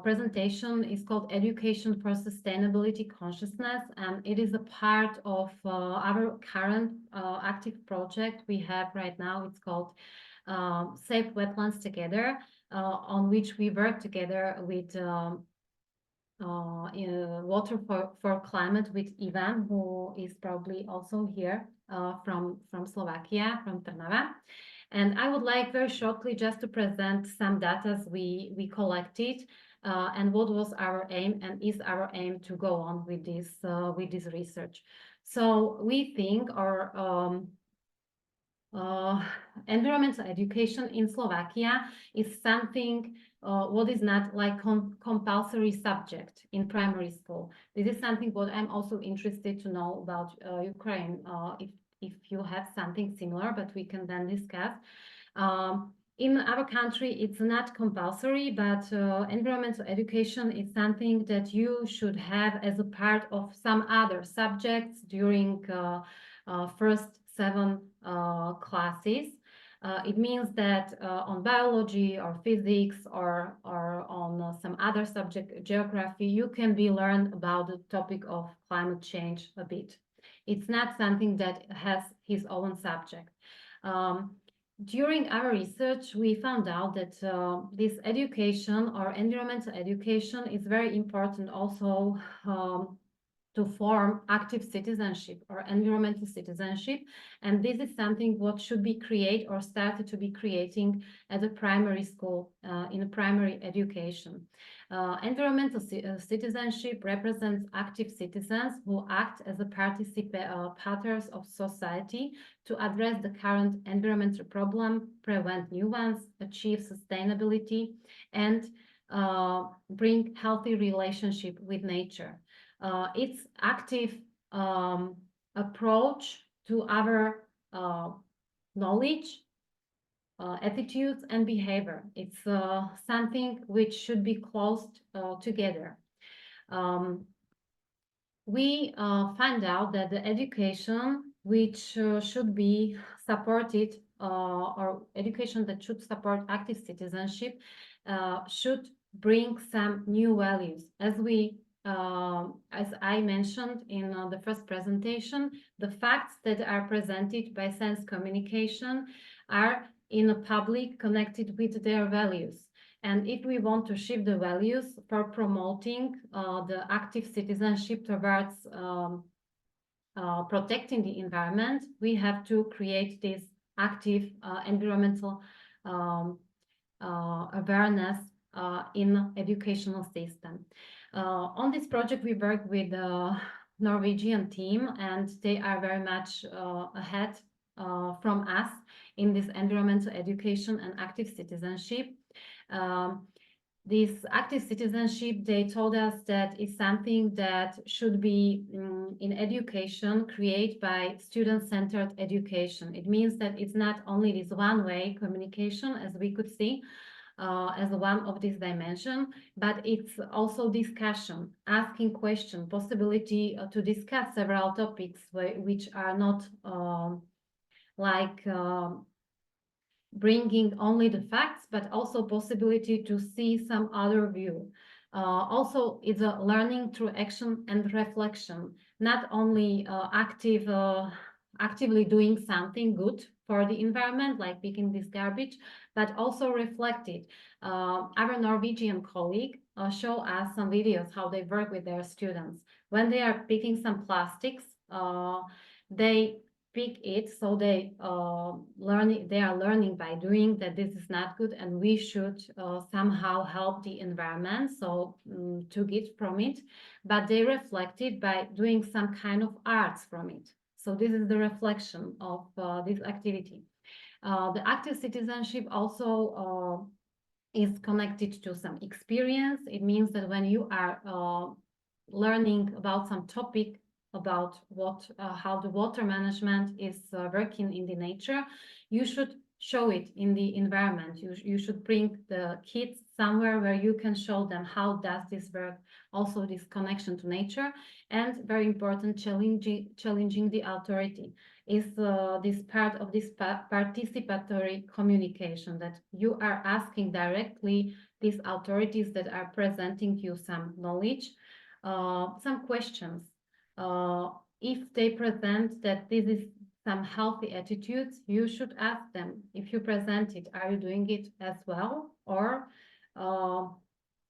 presentation is called Education for Sustainability Consciousness, and it is a part of our current active project we have right now. It's called Save Wetlands Together, on which we work together with Water for Climate with Ivan, who is probably also here from Slovakia, from Trnava. And I would like very shortly just to present some data we collected and what was our aim and is our aim to go on with this research. So we think, or environmental education in Slovakia is something what is not like compulsory subject in primary school. This is something what I'm also interested to know about Ukraine, if you have something similar, but we can then discuss. In our country, it's not compulsory, but environmental education is something that you should have as a part of some other subjects during first 7 classes. It means that on biology or physics or on some other subject, geography, you can be learned about the topic of climate change a bit. It's not something that has his own subject. During our research, we found out that this education or environmental education is very important also to form active citizenship or environmental citizenship. And this is something what should be created or started to be creating at a primary school in a primary education. Environmental citizenship represents active citizens who act as a participators of society to address the current environmental problem, prevent new ones, achieve sustainability, and bring healthy relationship with nature. It's active approach to our knowledge, attitudes and behavior. It's something which should be closed together. We find out that the education which should be supported or education that should support active citizenship should bring some new values. As I mentioned in the first presentation, the facts that are presented by science communication are in a public connected with their values. And if we want to shift the values for promoting the active citizenship towards protecting the environment, we have to create this active environmental awareness in educational system. On this project, we work with the Norwegian team, and they are very much ahead from us in this environmental education and active citizenship. This active citizenship, they told us that is something that should be in education created by student-centered education. It means that it's not only this one-way communication, as we could see, as one of this dimension, but it's also discussion, asking question, possibility to discuss several topics which are not bringing only the facts, but also possibility to see some other view. Also, it's a learning through action and reflection, not only actively doing something good for the environment, like picking this garbage, but also reflected. Our Norwegian colleague show us some videos how they work with their students. When they are picking some plastics, they pick it, so they are learning by doing that this is not good, and we should somehow help the environment, so to get from it. But they reflect it by doing some kind of arts from it. So this is the reflection of this activity. The active citizenship also is connected to some experience. It means that when you are learning about some topic, about how the water management is working in the nature, you should show it in the environment. You should bring the kids somewhere where you can show them how does this work, also this connection to nature. And very important, challenging the authority is this part of this participatory communication, that you are asking directly these authorities that are presenting you some knowledge, some questions. If they present that this is some healthy attitudes, you should ask them, if you present it, are you doing it as well? Or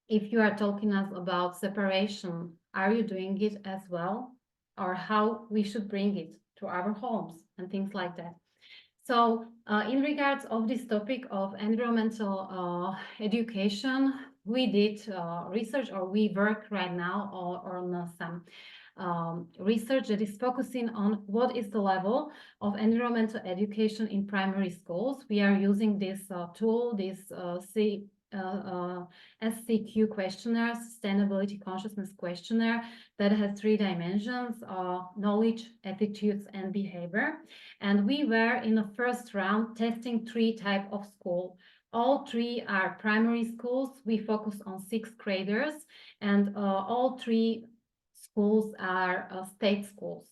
if you are talking us about separation, are you doing it as well? Or how we should bring it to our homes and things like that. So in regards of this topic of environmental education, we did research, or we work right now on some research that is focusing on what is the level of environmental education in primary schools. We are using this tool, this SCQ questionnaire, Sustainability Consciousness Questionnaire, that has 3 dimensions: knowledge, attitudes, and behavior. And we were in the first round testing 3 types of school. All 3 are primary schools. We focus on 6th graders, and all 3 schools are state schools.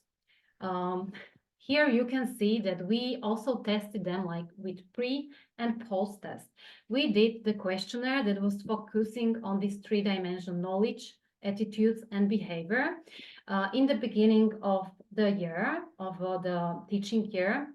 Here you can see that we also tested them like with pre and post test. We did the questionnaire that was focusing on this 3-dimension knowledge, attitudes, and behavior in the beginning of the year, of the teaching year.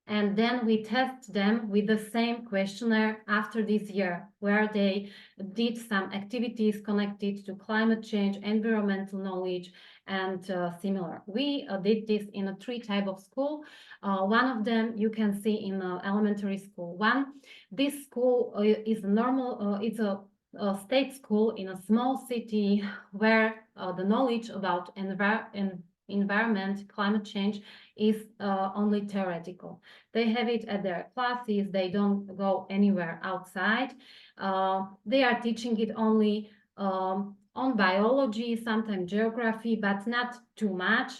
And then we test them with the same questionnaire after this year, where they did some activities connected to climate change, environmental knowledge, and similar. We did this in a 3 types of school. One of them you can see in elementary school 1. This school is normal, it's a state school in a small city where the knowledge about environment, climate change is only theoretical. They have it at their classes, they don't go anywhere outside. They are teaching it only on biology, sometimes geography, but not too much.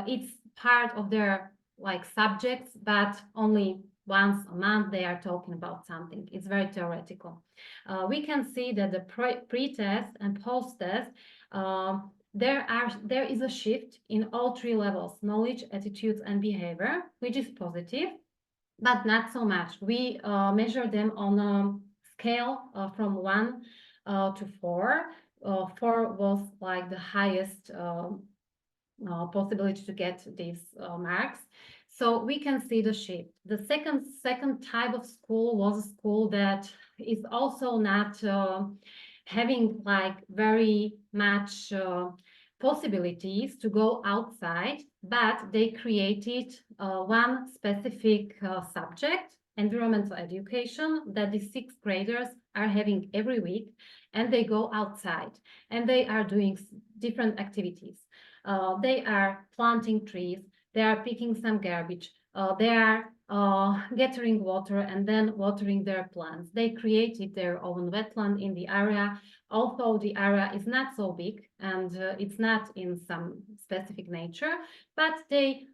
It's part of their like subjects, but only once a month they are talking about something. It's very theoretical. We can see that the pre-test and post-test, there is a shift in all 3 levels: knowledge, attitudes, and behavior, which is positive, but not so much. We measure them on a scale from 1 to 4. 4 was like the highest possibility to get these marks. So we can see the shift. The second type of school was a school that is also not having like very much possibilities to go outside, but they created one specific subject, environmental education, that the 6th graders are having every week, and they go outside and they are doing different activities. They are planting trees, they are picking some garbage, they are gathering water and then watering their plants. They created their own wetland in the area, although the area is not so big and it's not in some specific nature, but they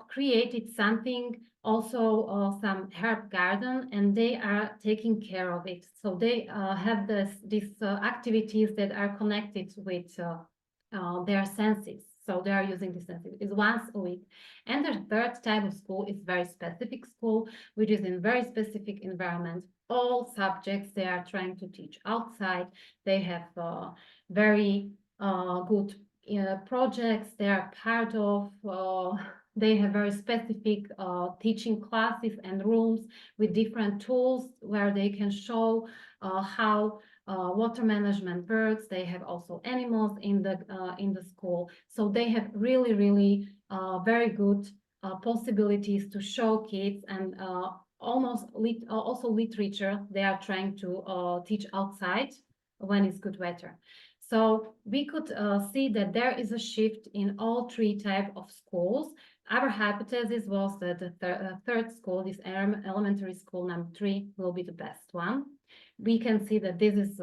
created something, also some herb garden, and they are taking care of it. So they have these activities that are connected with their senses. So they are using this senses. It's once a week. And the 3rd type of school is very specific school, which is in very specific environment. All subjects they are trying to teach outside. They have very good projects they are part of. They have very specific teaching classes and rooms with different tools where they can show how water management works. They have also animals in the school, so they have really very good possibilities to show kids, and also literature they are trying to teach outside when it's good weather. So we could see that there is a shift in all 3 types of schools. Our hypothesis was that the 3rd school, this elementary school number 3, will be the best one. We can see that this is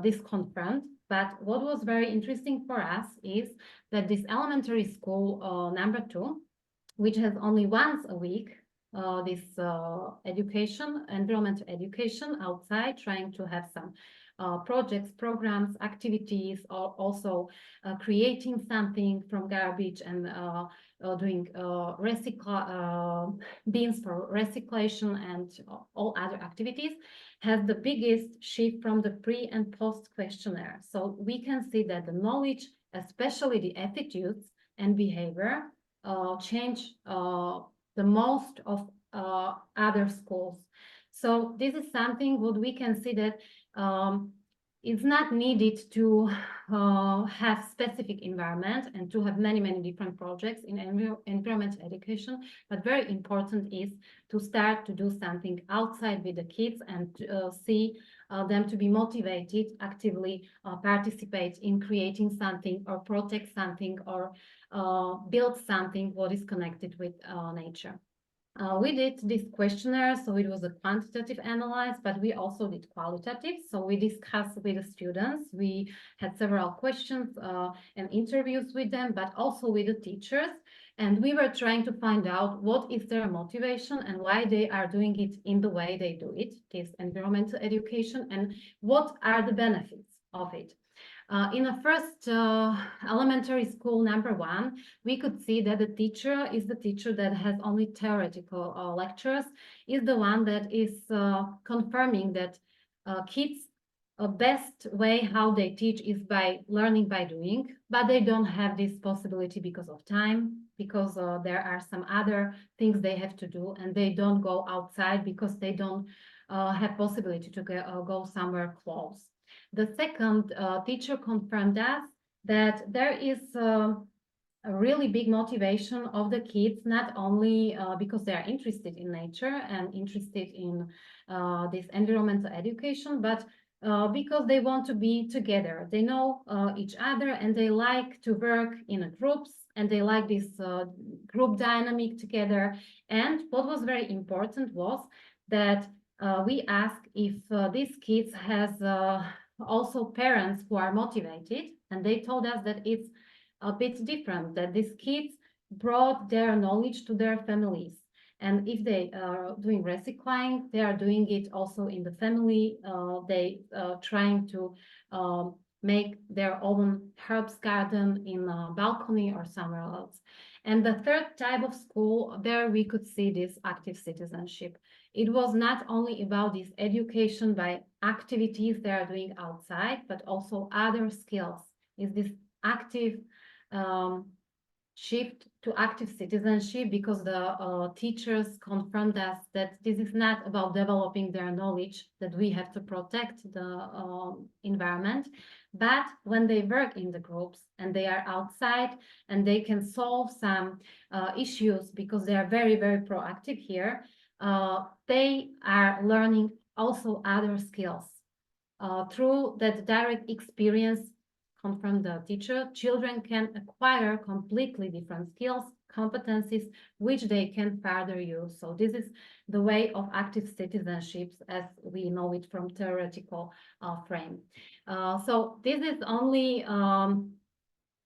this confirmed, but what was very interesting for us is that this elementary school number 2, which has only once a week this education, environmental education outside, trying to have some projects, programs, activities, or also creating something from garbage and doing bins for recyclation and all other activities, has the biggest shift from the pre and post questionnaire. So we can see that the knowledge, especially the attitudes and behavior, change the most of other schools. So this is something what we can see that it's not needed to have specific environment and to have many different projects in environmental education, but very important is to start to do something outside with the kids and see them to be motivated, actively participate in creating something or protect something or build something what is connected with nature. We did this questionnaire, so it was a quantitative analysis, but we also did qualitative. So we discussed with the students. We had several questions and interviews with them, but also with the teachers. And we were trying to find out what is their motivation and why they are doing it in the way they do it, this environmental education, and what are the benefits of it. In the first elementary school, number 1, we could see that the teacher is the teacher that has only theoretical lectures, is the one that is confirming that kids' best way how they teach is by learning by doing, but they don't have this possibility because of time, because there are some other things they have to do, and they don't go outside because they don't have possibility to go somewhere close. The second teacher confirmed us that there is a really big motivation of the kids, not only because they are interested in nature and interested in this environmental education, but because they want to be together. They know each other and they like to work in groups and they like this group dynamic together. And what was very important was that we asked if these kids has also parents who are motivated, and they told us that it's a bit different, that these kids brought their knowledge to their families. And if they are doing recycling, they are doing it also in the family. They trying to make their own herbs garden in a balcony or somewhere else. And the third type of school, there we could see this active citizenship. It was not only about this education by activities they are doing outside, but also other skills. Is this active shift to active citizenship, because the teachers confirmed us that this is not about developing their knowledge, that we have to protect the environment, but when they work in the groups and they are outside and they can solve some issues because they are very proactive here, they are learning also other skills. Through that direct experience from the teacher, children can acquire completely different skills, competencies, which they can further use. So this is the way of active citizenships as we know it from theoretical frame. So this is only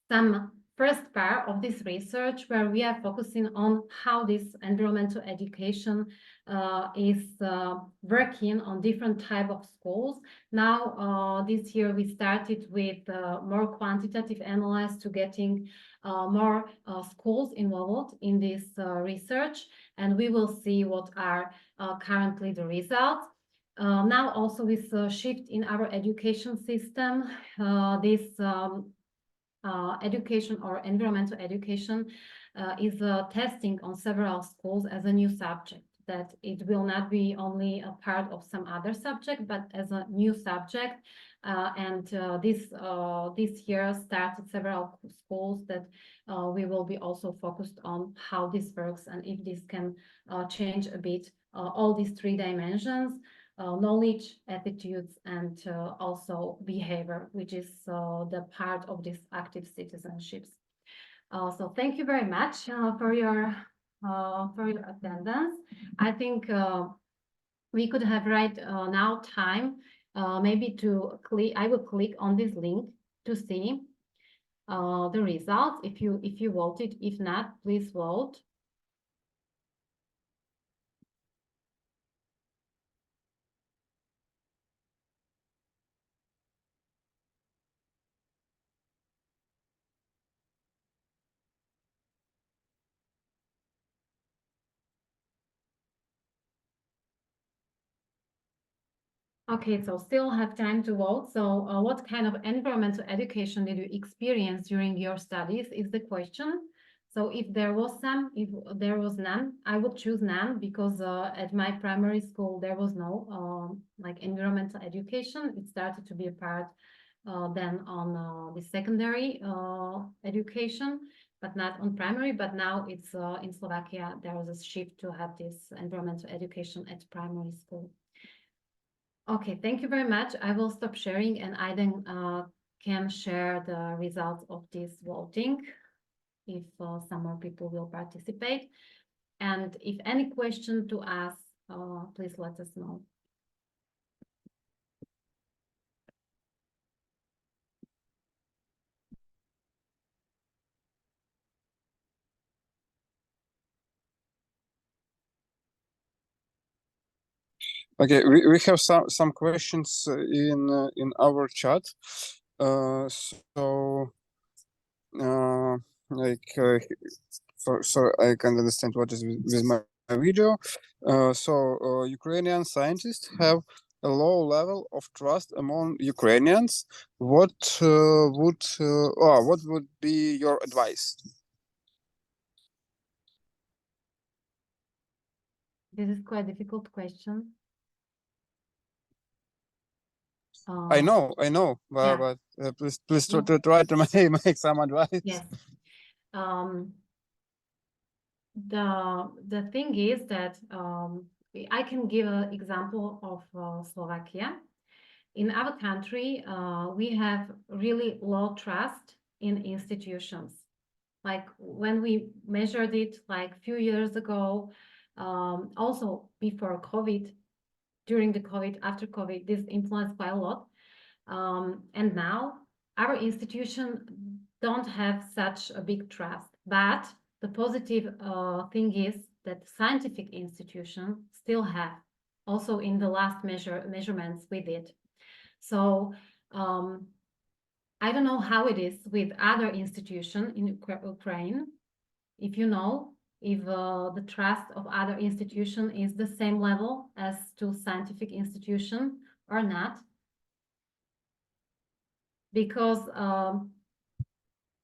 some first part of this research where we are focusing on how this environmental education is working on different type of schools. Now, this year we started with more quantitative analysis to getting more schools involved in this research, and we will see what are currently the results. Now also with a shift in our education system, this education or environmental education is testing on several schools as a new subject, that it will not be only a part of some other subject, but as a new subject. This year started several schools that we will be also focused on how this works and if this can change a bit all these 3 dimensions. Knowledge, attitudes, and also behavior, which is the part of this active citizenships. So thank you very much for your attendance. I think we could have right now time maybe to click. I will click on this link to see the results. If you voted, if not, please vote. Okay, so still have time to vote. So what kind of environmental education did you experience during your studies is the question. So if there was none, I would choose none, because at my primary school there was no like environmental education. It started to be a part then on the secondary education, but not on primary. But now it's in Slovakia, there was a shift to have this environmental education at primary school. Okay, thank you very much. I will stop sharing, and I then can share the results of this voting if some more people will participate. And if any question to ask, please let us know. Okay, we have some questions in our chat. So I can understand what is with my video. Ukrainian scientists have a low level of trust among Ukrainians. What would be your advice? This is quite a difficult question. I know, yeah. but please try to make some advice. Yes. The thing is that I can give an example of Slovakia. In our country, we have really low trust in institutions. Like when we measured it like a few years ago, also before COVID, during the COVID, after COVID, this influenced quite a lot. And now our institutions don't have such a big trust. But the positive thing is that scientific institutions still have, also in the last measurements we did. So I don't know how it is with other institutions in Ukraine. If you know, if the trust of other institutions is the same level as to scientific institution or not. Because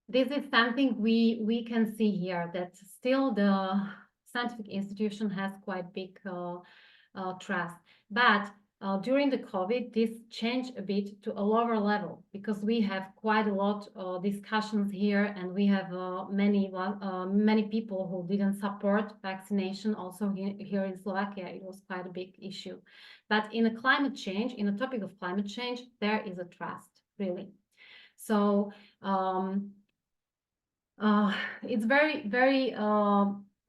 this is something we can see here, that still the scientific institution has quite big trust. But during the COVID, this changed a bit to a lower level, because we have quite a lot of discussions here, and we have many people who didn't support vaccination. Also here in Slovakia, it was quite a big issue. But in a climate change, in a topic of climate change, there is a trust, really. So it's very, very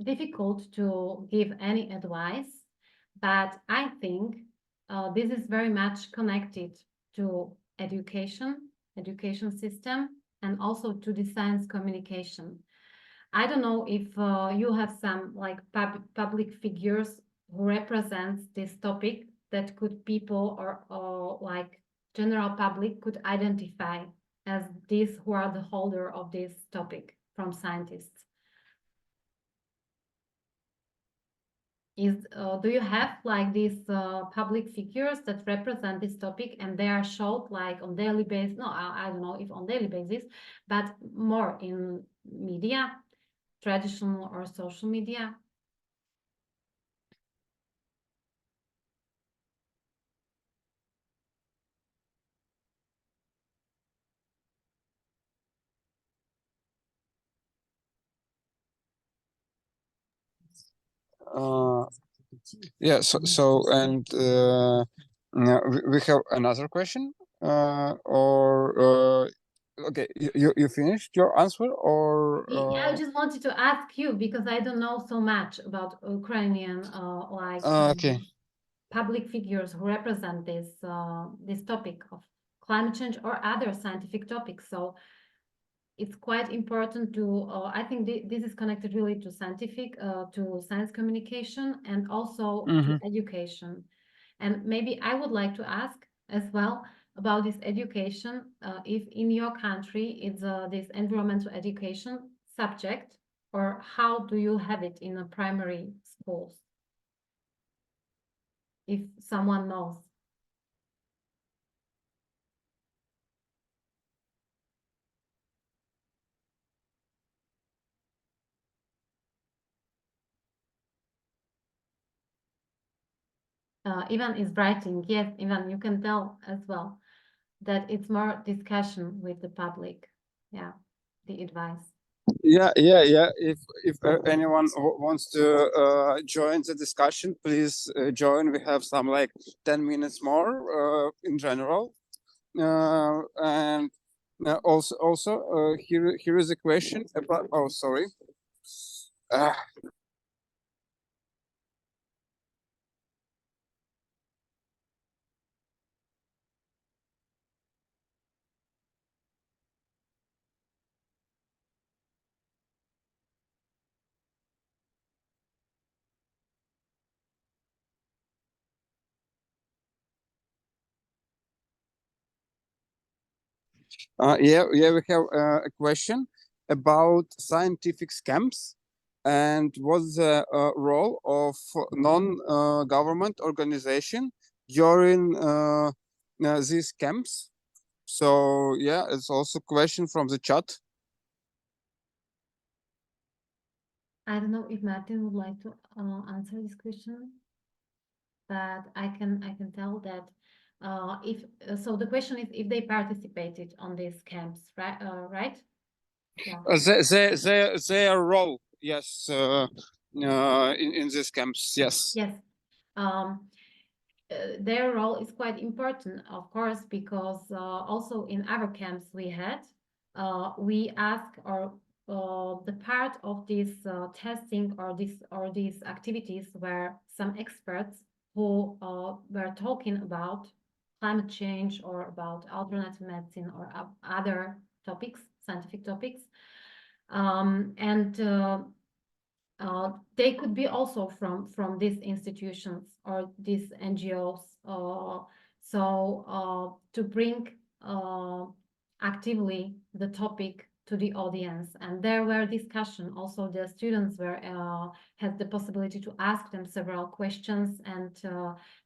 difficult to give any advice, but I think this is very much connected to education system, and also to the science communication. I don't know if you have some like public figures who represents this topic that could people or like general public could identify as these who are the holder of this topic from scientists. Do you have like these public figures that represent this topic, and they are showed like on daily basis? No, I don't know if on daily basis, but more in media, traditional or social media. Yeah, and we have another question, okay, you finished your answer, or I just wanted to ask you, because I don't know so much about Ukrainian okay, public figures who represent this this topic of climate change or other scientific topics. So it's quite important to, I think this is connected really to to science communication, and also to education. And maybe I would like to ask as well about this education, if in your country it's this environmental education subject, or how do you have it in the primary schools? If someone knows. Ivan is writing. Yes, Ivan, you can tell as well that it's more discussion with the public. Yeah, the advice. Yeah. If anyone wants to join the discussion, please join. We have some like 10 minutes more in general. And also here is a question about. Oh, sorry. We have a question about scientific scams and what's the role of non-government organization during these scams. So yeah, it's also a question from the chat. I don't know if Martin would like to answer this question, but I can tell that if so, the question is if they participated on these camps, right? Right? Yeah. Their role, yes, in these camps, yes. Yes. Their role is quite important, of course, because also in our camps we ask or the part of this testing or these activities were some experts who were talking about climate change or about alternative medicine or other topics, scientific topics, and they could be also from these institutions or these NGOs. So to bring actively the topic to the audience, and there were discussion. Also, the students had the possibility to ask them several questions and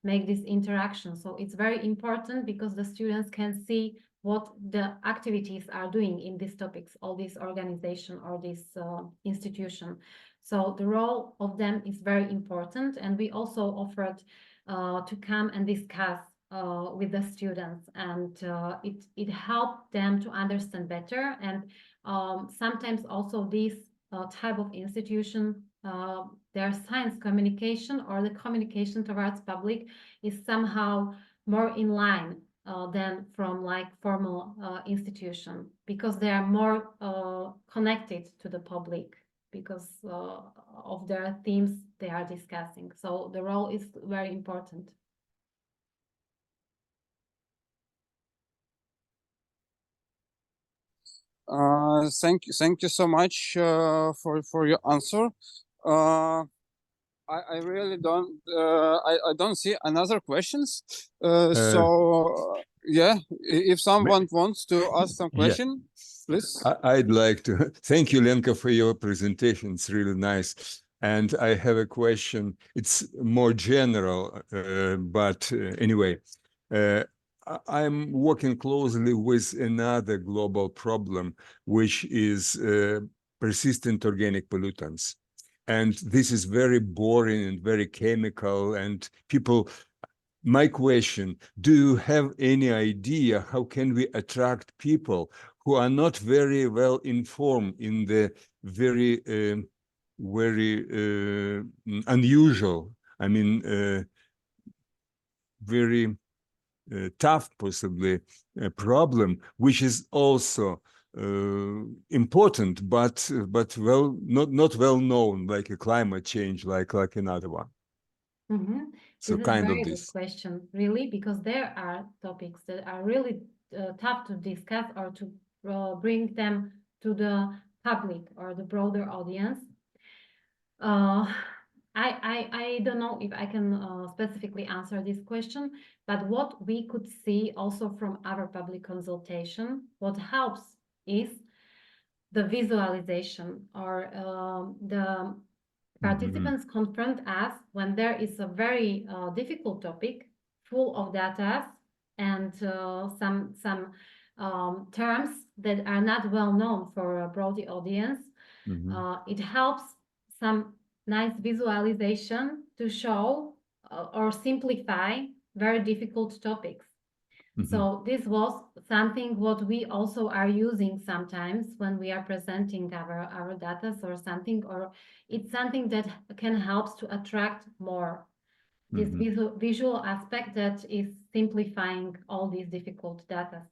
make this interaction. So it's very important because the students can see what the activities are doing in these topics, all this organization or this institution. So the role of them is very important, and we also offered to come and discuss with the students, and it helped them to understand better. And sometimes also this type of institution, their science communication or the communication towards public is somehow more in line than from like formal institution, because they are more connected to the public because of their themes they are discussing. So the role is very important. Thank you so much for your answer. I really don't I don't see another questions. So yeah, if someone wants to ask some question, please. I'd like to thank you, Lenka, for your presentation. It's really nice. And I have a question. It's more general, but anyway, I'm working closely with another global problem, which is persistent organic pollutants. And this is very boring and very chemical, and people, my question, do you have any idea how can we attract people who are not very well informed in the very unusual, I mean, very tough, possibly, problem, which is also important, but well, not well known, like a climate change, like another one. Mm-hmm. So this kind is a very of this good question, really, because there are topics that are really tough to discuss or to bring them to the public or the broader audience. I don't know if I can specifically answer this question, but what we could see also from our public consultation, what helps is the visualization or the participants confront us when there is a very difficult topic full of data and some terms that are not well known for a broad audience. It helps some nice visualization to show or simplify very difficult topics. So this was something what we also are using sometimes when we are presenting our data or something, or it's something that can help to attract more. This visual aspect that is simplifying all these difficult data.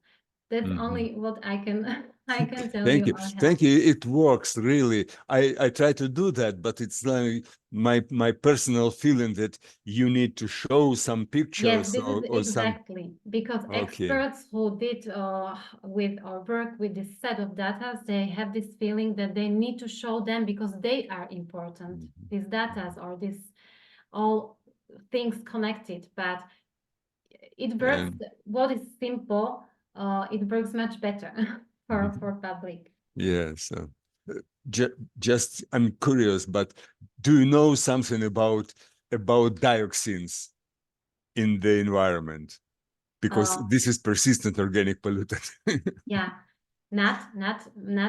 That's only what I can tell Thank you. you. Thank you. It works really. I try to do that, but it's like my personal feeling that you need to show some pictures Yes, this or is exactly some... because experts who did with or work with this set of data, they have this feeling that they need to show them because they are important. These data or this all things connected, but it works. What is simple, it works much better for public. Yeah, so just I'm curious, but do you know something about dioxins in the environment? Because this is persistent organic pollutant. Yeah, not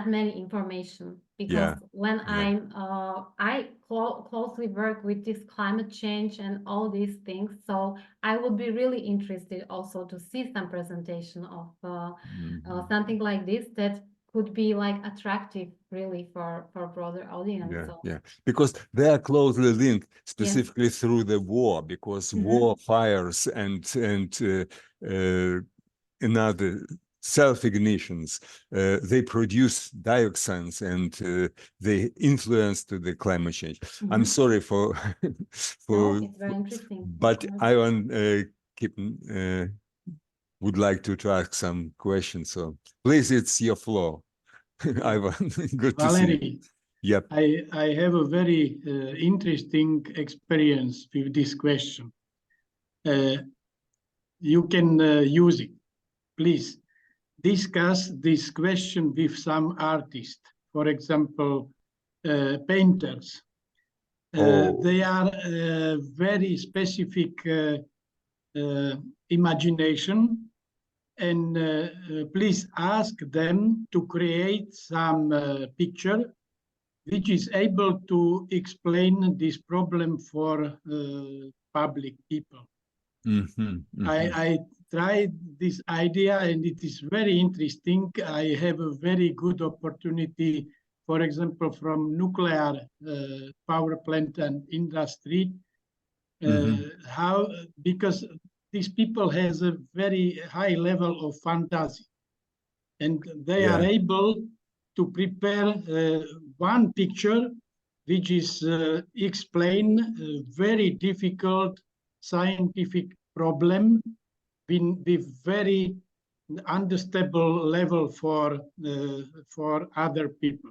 many information, because when I closely work with this climate change and all these things, so I would be really interested also to see some presentation of something like this that could be like attractive really for broader audience. Because they are closely linked specifically through the war, because war fires and another self-ignitions, they produce dioxins and they influence to the climate change. I'm sorry for No, it's very interesting. But I would like to ask some questions. So please, it's your floor. Ivan, good to see you. Yep. I have a very interesting experience with this question. You can use it. Please discuss this question with some artists, for example, painters. They are very specific imagination, and please ask them to create some picture which is able to explain this problem for public people. I tried this idea and it is very interesting. I have a very good opportunity, for example, from nuclear power plant and industry. Because these people has a very high level of fantasy, and they are able to prepare one picture which is explain a very difficult scientific problem with very understandable level for other people.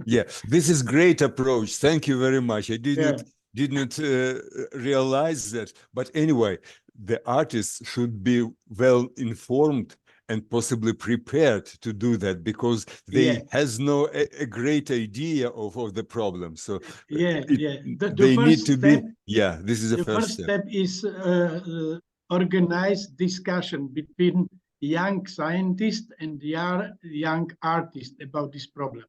This is great approach. Thank you very much. I didn't realize that, but anyway, the artists should be well informed and possibly prepared to do that, because they has no a great idea of the problem. So they need to be. This is the first step. Is organized discussion between young scientists and young artists about this problem.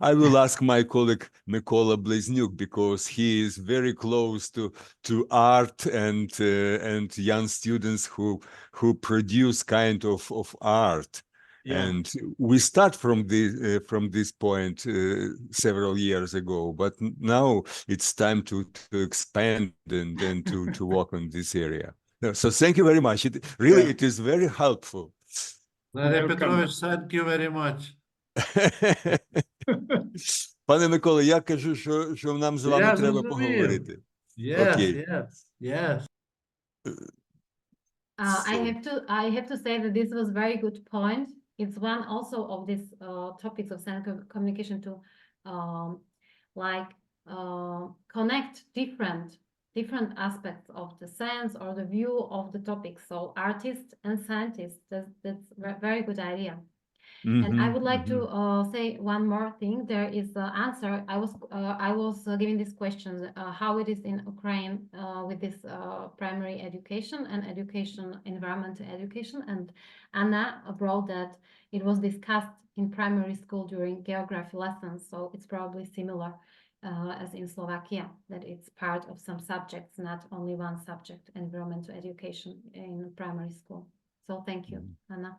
I will ask my colleague Mykola Bliznyuk, because he is very close to art and young students who produce kind of art. And we start from this point several years ago, but now it's time to expand and to work on this area. So thank you very much. It is very helpful. Valery Petrovich, thank you very much. Пане Миколо, я кажу, що нам з вами треба поговорити. Yes. I have to say that this was very good point. It's one also of these topics of science communication to connect different aspects of the science or the view of the topic. So artists and scientists, that's a very good idea. And I would like to say one more thing. There is the answer. I was giving this question, how it is in Ukraine with this primary education and environmental education. And Anna wrote that it was discussed in primary school during geography lessons. So it's probably similar as in Slovakia, that it's part of some subjects, not only one subject, environmental education in primary school. So thank you, Anna.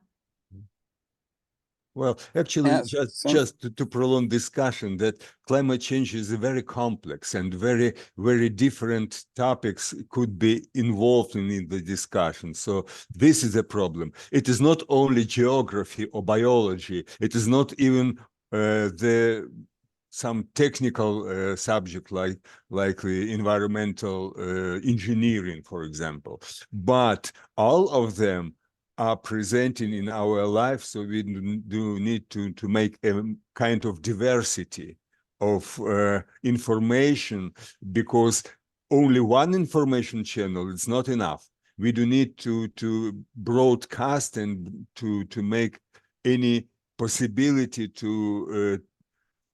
Well, actually, Yes, just to prolong discussion, that climate change is a very complex and very, very different topics could be involved in the discussion. So this is a problem. It is not only geography or biology. It is not even some technical subject like the environmental engineering, for example. But all of them are presenting in our life, so we do need to make a kind of diversity of information, because only one information channel is not enough. We do need to broadcast and to make any possibility to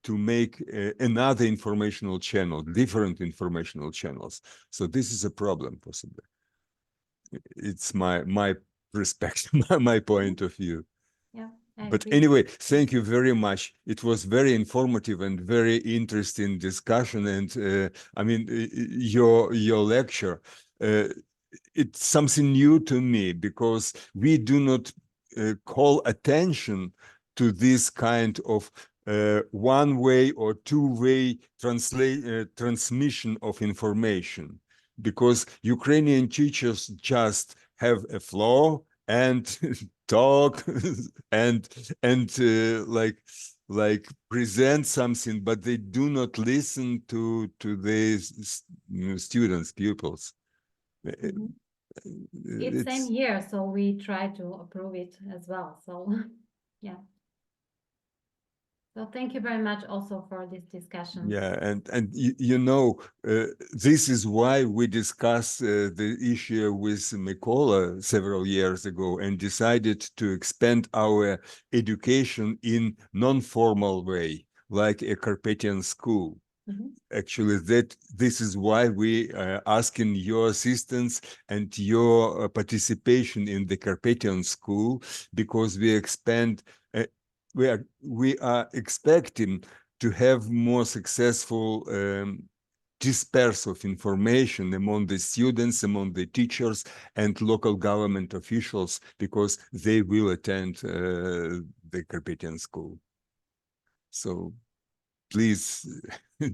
make another informational channel, different informational channels. So this is a problem, possibly. It's my perspective, my point of view. Yeah, I But agree. anyway, thank you very much. It was very informative and very interesting discussion. And I mean, your lecture, it's something new to me, because we do not call attention to this kind of one-way or two-way transmission of information, because Ukrainian teachers just have a flow and talk and like present something, but they do not listen to the students, pupils. It's same here, so we try to approve it as well. So yeah. So thank you very much also for this discussion. Yeah, and you know, this is why we discussed the issue with Mykola several years ago and decided to expand our education in non-formal way, like a Carpathian school. Actually, this is why we are asking your assistance and your participation in the Carpathian school, because we expand. We are expecting to have more successful disperse of information among the students, among the teachers and local government officials, because they will attend the Carpathian school. So please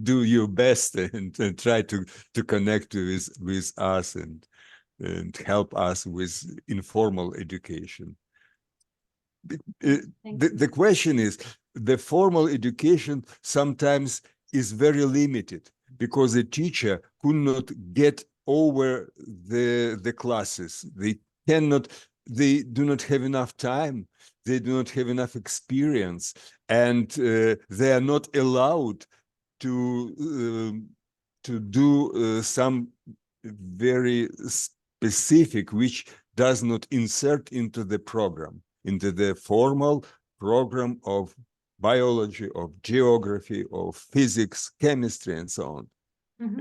do your best and try to connect with us and help us with informal education. The question is, the formal education sometimes is very limited, because the teacher could not get over the classes. They do not have enough time. They do not have enough experience, and they are not allowed to do some very specific, which does not insert into the program, into the formal program of biology, of geography, of physics, chemistry, and so on.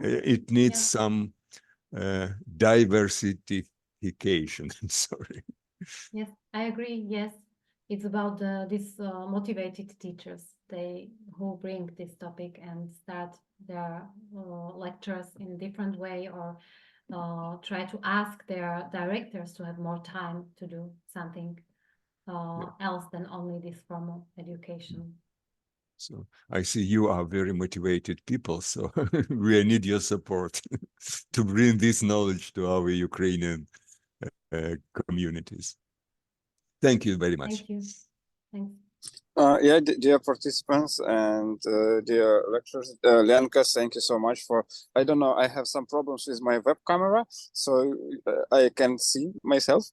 It needs some diversification. Sorry. Yes, I agree. Yes, it's about these motivated teachers, who bring this topic and start their lectures in a different way, or try to ask their directors to have more time to do something else than only this formal education. So I see you are very motivated people, so we need your support to bring this knowledge to our Ukrainian communities. Thank you very much. Thank you. Thanks. Yeah, dear participants and dear lecturers, Lenka, thank you so much for, I don't know, I have some problems with my web camera, so I can see myself.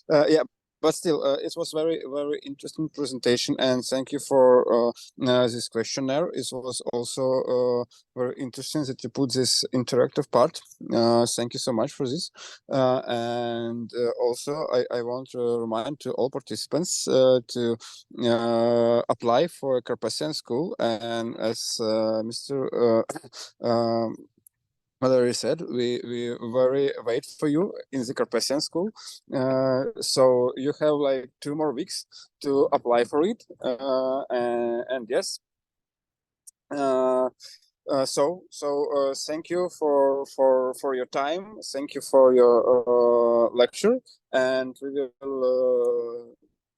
Yeah, but still, it was very, very interesting presentation, and thank you for this questionnaire. It was also very interesting that you put this interactive part. Thank you so much for this. And also, I want to remind to all participants to apply for a Carpathian school, and as Mr. Valerie said, we very wait for you in the Carpathian school. So you have like 2 more weeks to apply for it. And yes, Thank you for your time. Thank you for your lecture, and we will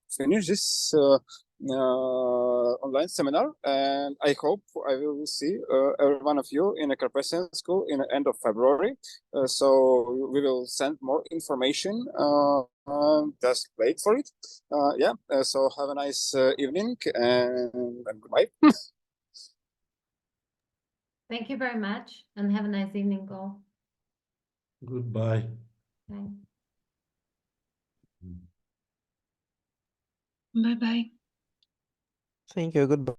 finish this online seminar. And I hope I will see every one of you in a Carpathian school in the end of February. So we will send more information. Just wait for it. So have a nice evening and goodbye. Thank you very much and have a nice evening all. Goodbye. Bye. Bye bye. Thank you. Goodbye.